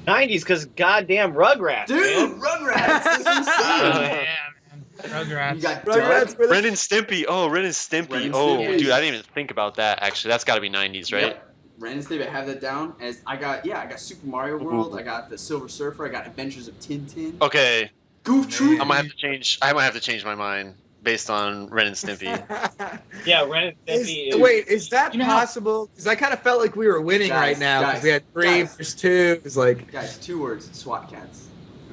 90s, because goddamn Rugrats, Dude, man. Rugrats is insane. Yeah, man. Rugrats. You got Rugrats Doug. were the Ren and Stimpy. Oh, Ren and Stimpy. Ren and Oh, Stimpy. dude, I didn't even think about that. Actually, that's got to be 90s, right? Yep. Ren and Stimpy, I have that down. As I got Super Mario World. Ooh. I got the Silver Surfer. I got Adventures of Tintin. Okay, Goof Troop. I might have to change my mind based on Ren and Stimpy. Yeah, Ren and Stimpy is... Wait, is that You know how- possible? Because I kind of felt like we were winning Guys, right now. Because guys, we had 3 guys. versus 2. It was like, Guys, 2 words. SWAT cats.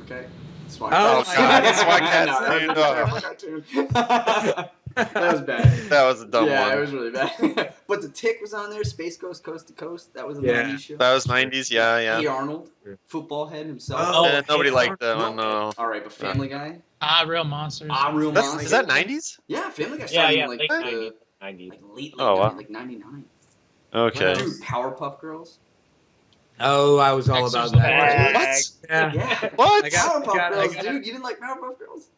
Okay. SWAT Oh, cats. God, SWAT cats, No, that dude. was a terrible cartoon. That was bad. That was a dumb Yeah, one. it was really bad. But the Tick was on there. Space Ghost Coast to Coast. That was a Yeah. 90s show. That was 90s, yeah. Hey Arnold, football head himself. Oh, Yeah, nobody hey, liked that one, no. All right, but Family Guy. Real monsters. Real monsters. Is that 90s? Yeah, Family Guy Yeah, started yeah, in like late the 90s. 90s. like late Oh, wow. like 99. Okay. Dude, Powerpuff Girls. oh, I was all Dexter's about that. Bag. Yeah. Yeah. What? I got- Powerpuff Girls, I got- dude. You didn't like Powerpuff Girls?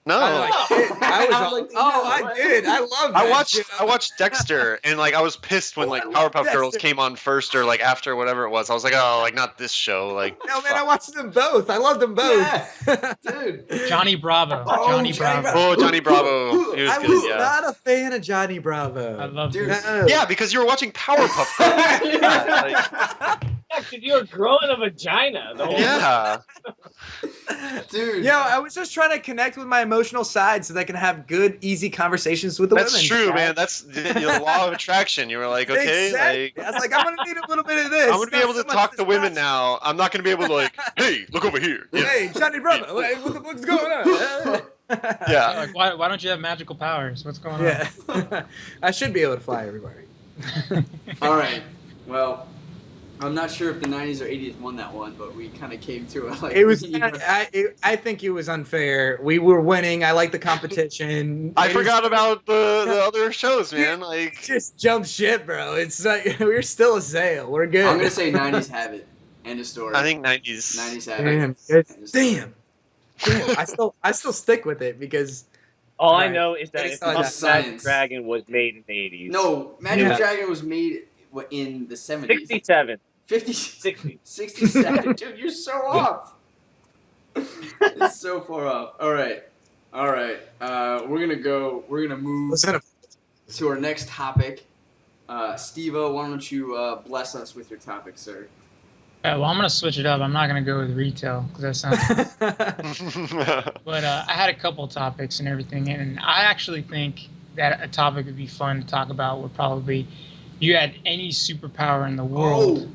No. I did. I was I was all, like, oh, no, I did. I loved I that watched shit. Dexter, and like I was pissed when Oh, like I love Powerpuff Girls Dexter. came on first or like after whatever it was. I was like, oh, like not this show. Like, No, man, I watched them both. I loved them both. Dude. Johnny Bravo. Oh, Johnny Bravo. oh, Johnny Bravo. He was I good. was Yeah. not a fan of Johnny Bravo. I love Dude. it. No. Yeah, because you were watching Powerpuff Girls. Yeah, because you're growing a vagina. The whole Yeah. Dude. Yo, I was just trying to connect with my emotional side so that I can have good, easy conversations with the That's women. true, man. That's the law of attraction. You were like, okay, Exactly. like I was like, I'm gonna need a little bit of this. I'm gonna be not able so to much talk to women testosterone. now. I'm not gonna be able to like, hey, look over here. Yeah. Hey, Johnny Bravo, hey, what the fuck's going on? Yeah. Like, why don't you have magical powers? What's going on? Yeah. I should be able to fly everywhere. All right. Well, I'm not sure if the 90s or 80s won that one, but we kind of came to it. Like It was. I think it was unfair. We were winning. I like the competition. I It forgot about the other shows, man. Like, Just jump shit, bro. It's like we're still a sale. We're good. I'm gonna say 90s have it. End of story. I think 90s. 90s have Damn. it. it's- Damn. Damn. I still stick with it because All I Right. know is that It's Puff not Magic science. Dragon was made in the 80s. No, Magic Yeah. Dragon was made in the 70s. 67. 50, 60. 67. Dude, you're so off. It's so far off. All right. We're gonna move listen, to our next topic. Steve-O, why don't you bless us with your topic, sir? Well, I'm gonna switch it up. I'm not gonna go with retail because that sounds. But I had a couple topics and everything, and I actually think that a topic would be fun to talk about would probably be, you had any superpower in the world,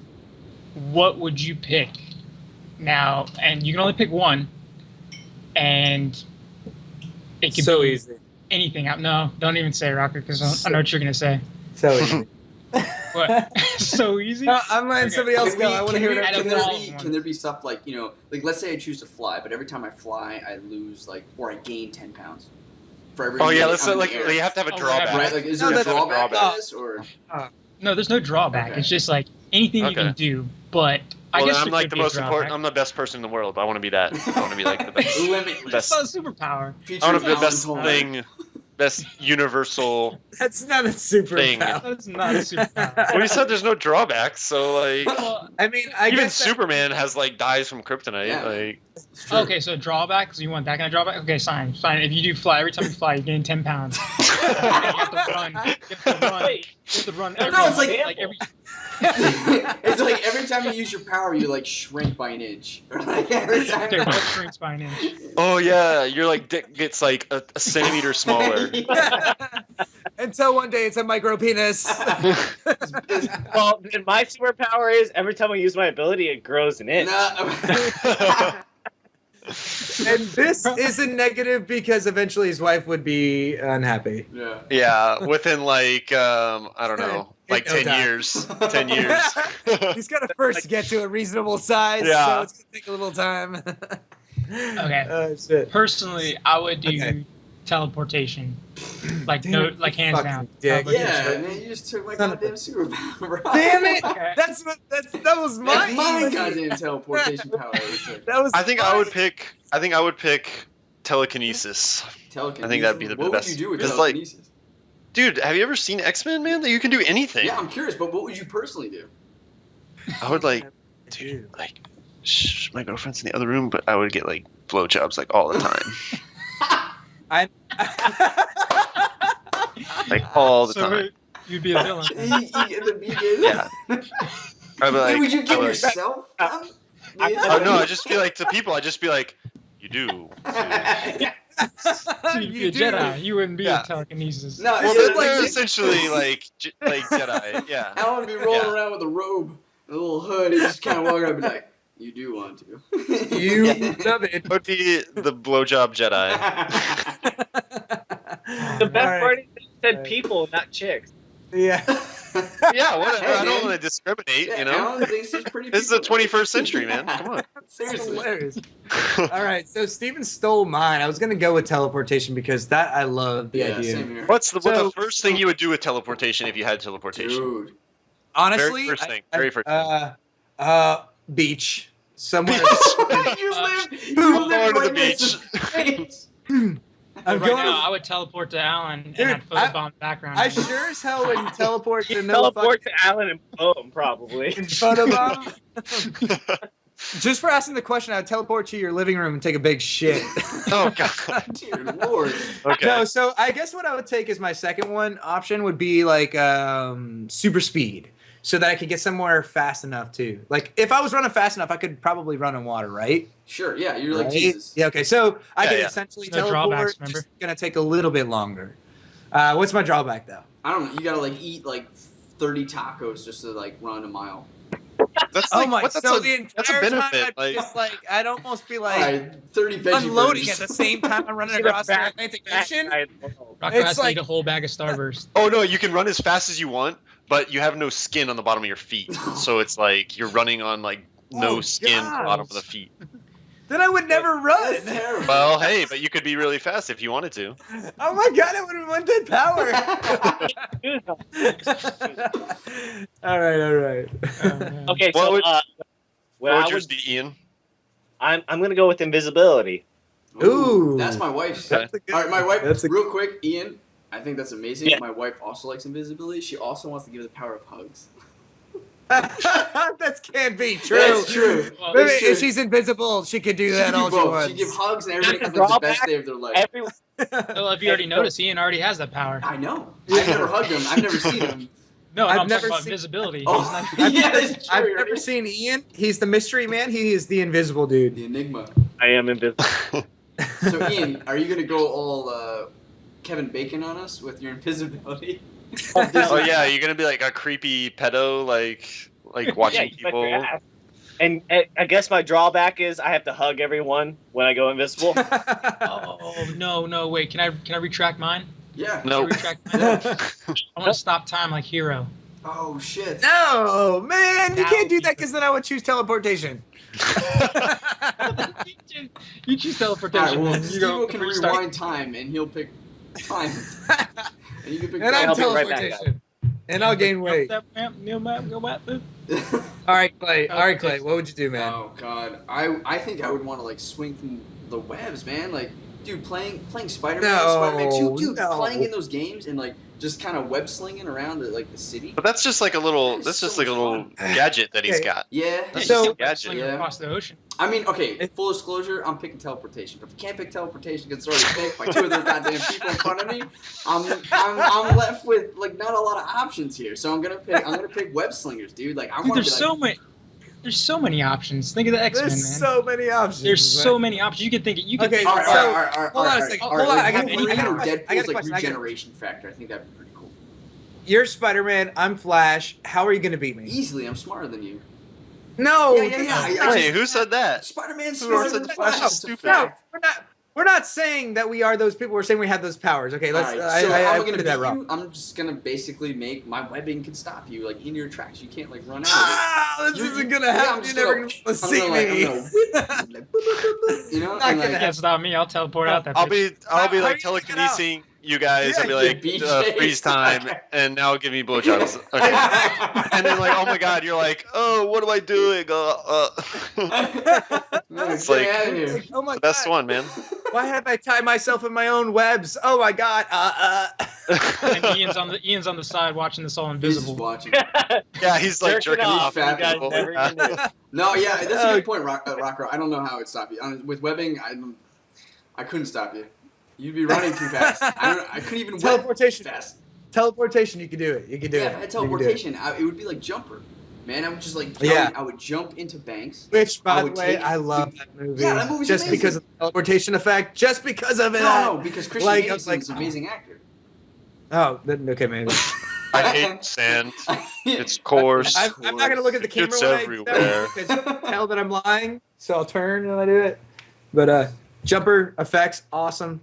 what would you pick? Now, and you can only pick one, and it could so be easy. anything. No, don't even say Rocker, because I know what you're gonna say. So easy. What? So easy? No, I'm letting Okay. somebody else Can go. we- I want to can hear we- it. I don't Can there know. be can there be stuff like, you know, like let's say I choose to fly, but every time I fly, I lose like or I gain 10 pounds for every. Oh yeah, minute let's I'm in like the air. you have to have a Oh, drawback. Right? Like, is No, there a that's- drawback to drawback. this or? No, there's no drawback. Okay. It's just like anything you Okay. can do, but I Well, guess then I'm there like could the be a most important. drawback. I'm the best person in the world. I want to be that. I want to be like the best. Limitless. It's not a superpower. Featuring I want to be the Alan best Turing. thing, best universal. That's not a superpower. That's not a superpower. Well, you said there's no drawbacks, so like Well, I mean, I even guess that- Superman has like dies from kryptonite. Yeah. Like It's true. okay, so drawback. So you want that kind of drawback? Okay, fine. If you do fly, every time you fly, you gain 10 pounds. You have to run. You have to run. Wait. You have to run. No, Every, it's like- every. It's like every time you use your power, you like shrink by an inch. Or like every time. Their butt shrinks by an inch. oh yeah, your like dick gets like a centimeter smaller. Until one day it's a micro penis. Well, then my superpower is every time I use my ability, it grows an inch. And this is a negative because eventually his wife would be unhappy. Yeah. Yeah, within like I don't know, like No 10 time. years. 10 years. He's got to first get to a reasonable size, Yeah. so it's gonna take a little time. Okay. Oh shit. Personally, I would do Okay. teleportation. Like Damn no, it, like hands fucking down. dick. Yeah, man, you just took my Son of a- goddamn superpower, bro. Damn it! Okay. That was That's mine. my goddamn teleportation power. That was. I think mine. I would pick telekinesis. Telekinesis. I think that'd be the What best. would you do with It's like- telekinesis? Dude, have you ever seen X-Men, man? That you can do anything. Yeah, I'm curious, but what would you personally do? I would like, dude, like, shh, my girlfriend's in the other room, but I would get like blowjobs like all the time. I Like all the So time. you'd be a villain. Yeah. I'd be like, Would you give I'd be like, yourself? oh no, I just be like to people. I just be like, you do. So you'd be a Jedi. You wouldn't be Yeah. a telekinesis. No, Well, it's they're like essentially like Jedi. Yeah. I want to be rolling Yeah. around with a robe, a little hood, and just kind of walking up and be like, "You do want to." you love it. Would be the blowjob Jedi. The best Alright. part is they said people, not chicks. Yeah. Yeah, whatever. Hey, I don't man. want to discriminate. Yeah, You know, Alan thinks he's pretty. this is the people. 21st century, man. Come on. That's Seriously. hilarious. All right, so Steven stole mine. I was gonna go with teleportation because that I love the Yeah, idea. same here. What's the So- first thing you would do with teleportation if you had teleportation? Dude. Honestly, Very first thing. Very first beach somewhere. you Boom, live over to the right next to space. I'm Right going. now, I would teleport to Alan Dude, and I'd photobomb the background. I sure as hell would teleport to no Teleport to Alan and boom, probably. fucking photobomb. Just for asking the question, I'd teleport to your living room and take a big shit. Oh god. Dear Lord. Okay. No, so I guess what I would take as my second one option would be like super speed, so that I could get somewhere fast enough too. Like if I was running fast enough, I could probably run in water, right? Sure, yeah, you're like Right? Jesus. Yeah. Okay. So I Yeah, could yeah. essentially There's no teleport. drawbacks, remember? It's gonna take a little bit longer. What's my drawback though? I don't know. You gotta like eat like 30 tacos just to like run a mile. That's Oh like, my! what, So the the that's a entire time benefit. I'd be Like, just like I'd almost be like Alright, 30 veggie unloading burgers. at the same time I'm running See the across the back- Atlantic back Ocean. side of the world. Rocco it's has to like- eat a whole bag of Starburst. oh no, you can run as fast as you want, but you have no skin on the bottom of your feet. So it's like you're running on like no Oh, skin gosh. bottom of the feet. Then I would never run. That's terrible. Well, hey, but you could be really fast if you wanted to. Oh my god, I would have won that power. all right. Oh, man. Okay, What so would- what What I would would, yours be, Ian? I'm gonna go with invisibility. Ooh. That's my wife's. That's a good- Alright, my wife, that's a- real quick, Ian, I think that's amazing. Yeah. My wife also likes invisibility. She also wants to give the power of hugs. that can't be true. That's true. Well, Maybe That's true. if she's invisible, she could do She that can do all she both. wants. She give hugs and everybody has That's a like, the best drawback. day of their life. Everyone, well, if you already noticed, Ian already has that power. I know. I've never hugged him. I've never seen him. No, I've I'm never talking about seen- visibility. Oh, He's not- yeah, that's true. I've right? never seen Ian. He's the mystery man. He is the invisible dude. The Enigma. I am invisible. So, Ian, are you going to go all Kevin Bacon on us with your invisibility? Oh yeah, you're gonna be like a creepy pedo, like watching Yeah, you bet your people. ass. And I guess my drawback is I have to hug everyone when I go invisible. Oh no, wait. Can I retract mine? Yeah. No. Can I retract mine? Yeah. I want to stop time like Hero. Oh, shit. No, man, you That can't would do be that because then I would choose teleportation. You choose All right, teleportation. well, man. You Steve go can restart. rewind time, and he'll pick time. And you can pick And I'm I'll be right back, teleportation. And I'll gain weight. All right, Clay. All right, Clay. What would you do, man? Oh, God. I think I would want to, like, swing from the webs, man. Like, dude, playing Spider-Man, No, Spider-Man 2, dude, no. playing in those games and, like, just kind of web slinging around the city. But that's just like a little. That is That's just so like a little much gadget that he's Okay. got. Yeah. That's So- just a gadget. Yeah. across the ocean. I mean, okay, full disclosure, I'm picking teleportation. But if you can't pick teleportation because it's already picked by two of those goddamn people in front of me, I'm left with like not a lot of options here. So I'm gonna pick web slingers, dude. Like I Dude, want there's to be so like, many. There's so many options. Think of the X-Men, man. There's so many options. There's man. so many options. You could think. You could Okay, think. all right, so- all right, hold on a all right, second, all hold right, on, like I got- Wolverine I got a or question, I got a Deadpool's like question, I got- regeneration factor. I think that'd be pretty cool. You're Spider-Man. I'm Flash. How are you gonna beat me? Easily, I'm smarter than you. No. Yeah, yeah, yeah. I Hey, who said that? Spider-Man's Who smarter said than the the Flash. Flash is It's a stupid? No, fact. we're not saying that we are those people. We're saying we have those powers. Okay, let's. All right, so I how am I gonna put beat that wrong. you? I'm just gonna basically make my webbing can stop you, like in your tracks. You can't like run out. Ah, this You- isn't gonna yeah, happen. I'm You're just never gonna- gonna see I'm me. gonna whip, like, boop, boop, boop, boop, you know, Not and gonna like, Can't stop me. I'll teleport out that. I'll bitch. be How like are you gonna get out? telekinesing you guys. Yeah, I'll be you like BJs. freeze time, and now give me blowjobs. Okay. And then like, oh my god, you're like, oh, what am I doing? No, It's get like- out of here. Oh my The best god! one, man. Why have I tied myself in my own webs? Oh my god! And Ian's on the side watching this all He's just invisible. watching. Yeah, he's like Jerking jerking off. off. You You guys people. never even knew. No, yeah, that's a good point, Rocker. I don't know how it would stop you. With webbing, I couldn't stop you. You'd be running too fast. I couldn't even Teleportation. web fast. Teleportation, you could do it. You could do Yeah, it. if I had teleportation, it would be like Jumper. Man, I would just like I would jump into banks. Which, by the way, I love that movie. Yeah, that movie's just amazing. because of the teleportation effect. Just because of it. No, because Christian Anderson's an amazing actor. Oh, okay, maybe. I hate sand. It's coarse. I'm not gonna look at the camera It's when everywhere. I because you can tell that I'm lying. So I'll turn when I do it. But Jumper effects, awesome.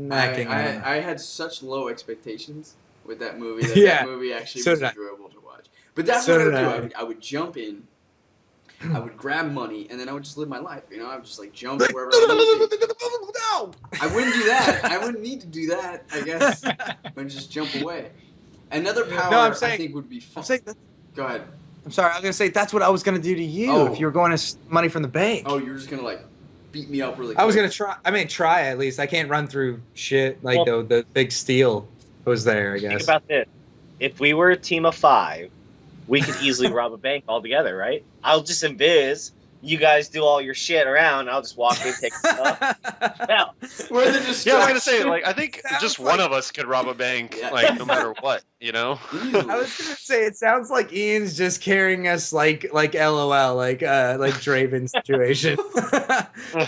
I had such low expectations with that movie that that movie actually So was did I. enjoyable to watch. But that's So what I would did do. I would jump in, I would grab money, and then I would just live my life. You know, I would just like jump wherever I wanted to be. No! I wouldn't do that. I wouldn't need to do that, I guess. I would just jump away. Another power I think would be fun. Go ahead. I'm sorry, I was gonna say that's what I was gonna do to you if you were going to money from the bank. Oh, you're just gonna like beat me up really quick. I was gonna try. I mean, try at least. I can't run through shit like the big steel was there. I guess. Think about this: if we were a team of 5, we could easily rob a bank all together, right? I'll just invis. You guys do all your shit around. I'll just walk in, take stuff. Now, where the distraction. Yeah, I was gonna say, like, I think just one of us could rob a bank, like, no matter what, you know. I was gonna say it sounds like Ian's just carrying us like LOL, like Draven's situation.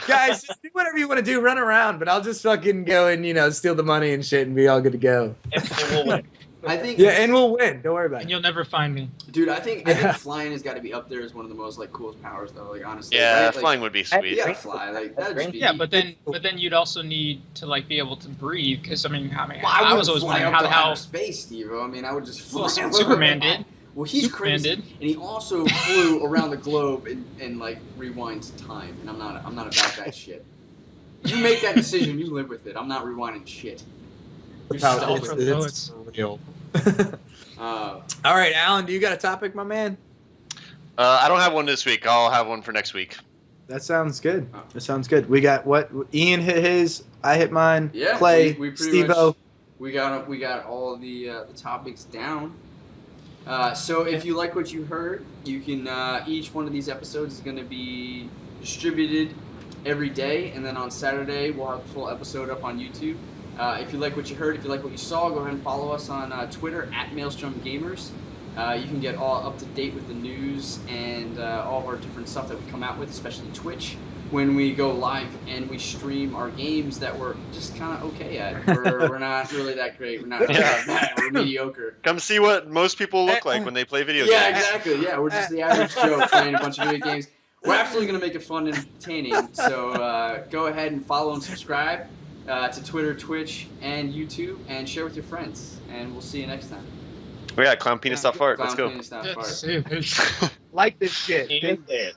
Guys, just do whatever you want to do, run around, but I'll just fucking go and steal the money and shit and be all good to go. And we'll win. I think. Yeah, and we'll win. Don't worry about And it. you'll never find me. Dude, I think flying has got to be up there as one of the most like coolest powers, though. Like honestly, Yeah, right? flying would be sweet. Yeah, fly. Like that'd just be. Yeah, but then you'd also need to like be able to breathe because Well, I was always wondering how space, Steve. I mean, I would just fly. Well, Superman did. Well, he's Superman crazy, did. and he also flew around the globe and like rewinds time, and I'm not about that shit. You make that decision, you live with it. I'm not rewinding shit. You're It's stupid. real. All right, Alan, do you got a topic, my man? I don't have one this week. I'll have one for next week. That sounds good. That sounds good. We got what? Ian hit his. I hit mine. Yeah, Clay, we pretty Steve-O. much we got all the topics down. So if you like what you heard, you can each one of these episodes is going to be distributed every day, and then on Saturday we'll have a full episode up on YouTube. If you like what you heard, if you like what you saw, go ahead and follow us on Twitter at Maelstrom Gamers. You can get all up to date with the news and all of our different stuff that we come out with, especially Twitch, when we go live and we stream our games that we're just kind of okay at. We're not really that great. We're not really that bad. We're mediocre. Come see what most people look like when they play video Yeah, games. exactly. Yeah, we're just the average Joe playing a bunch of video games. We're absolutely going to make it fun and entertaining. So go ahead and follow and subscribe to Twitter, Twitch, and YouTube, and share with your friends. And we'll see you next time. We got clown penis stop fart. Let's go. Clown penis, not fart. Yes, Like this shit. Even it.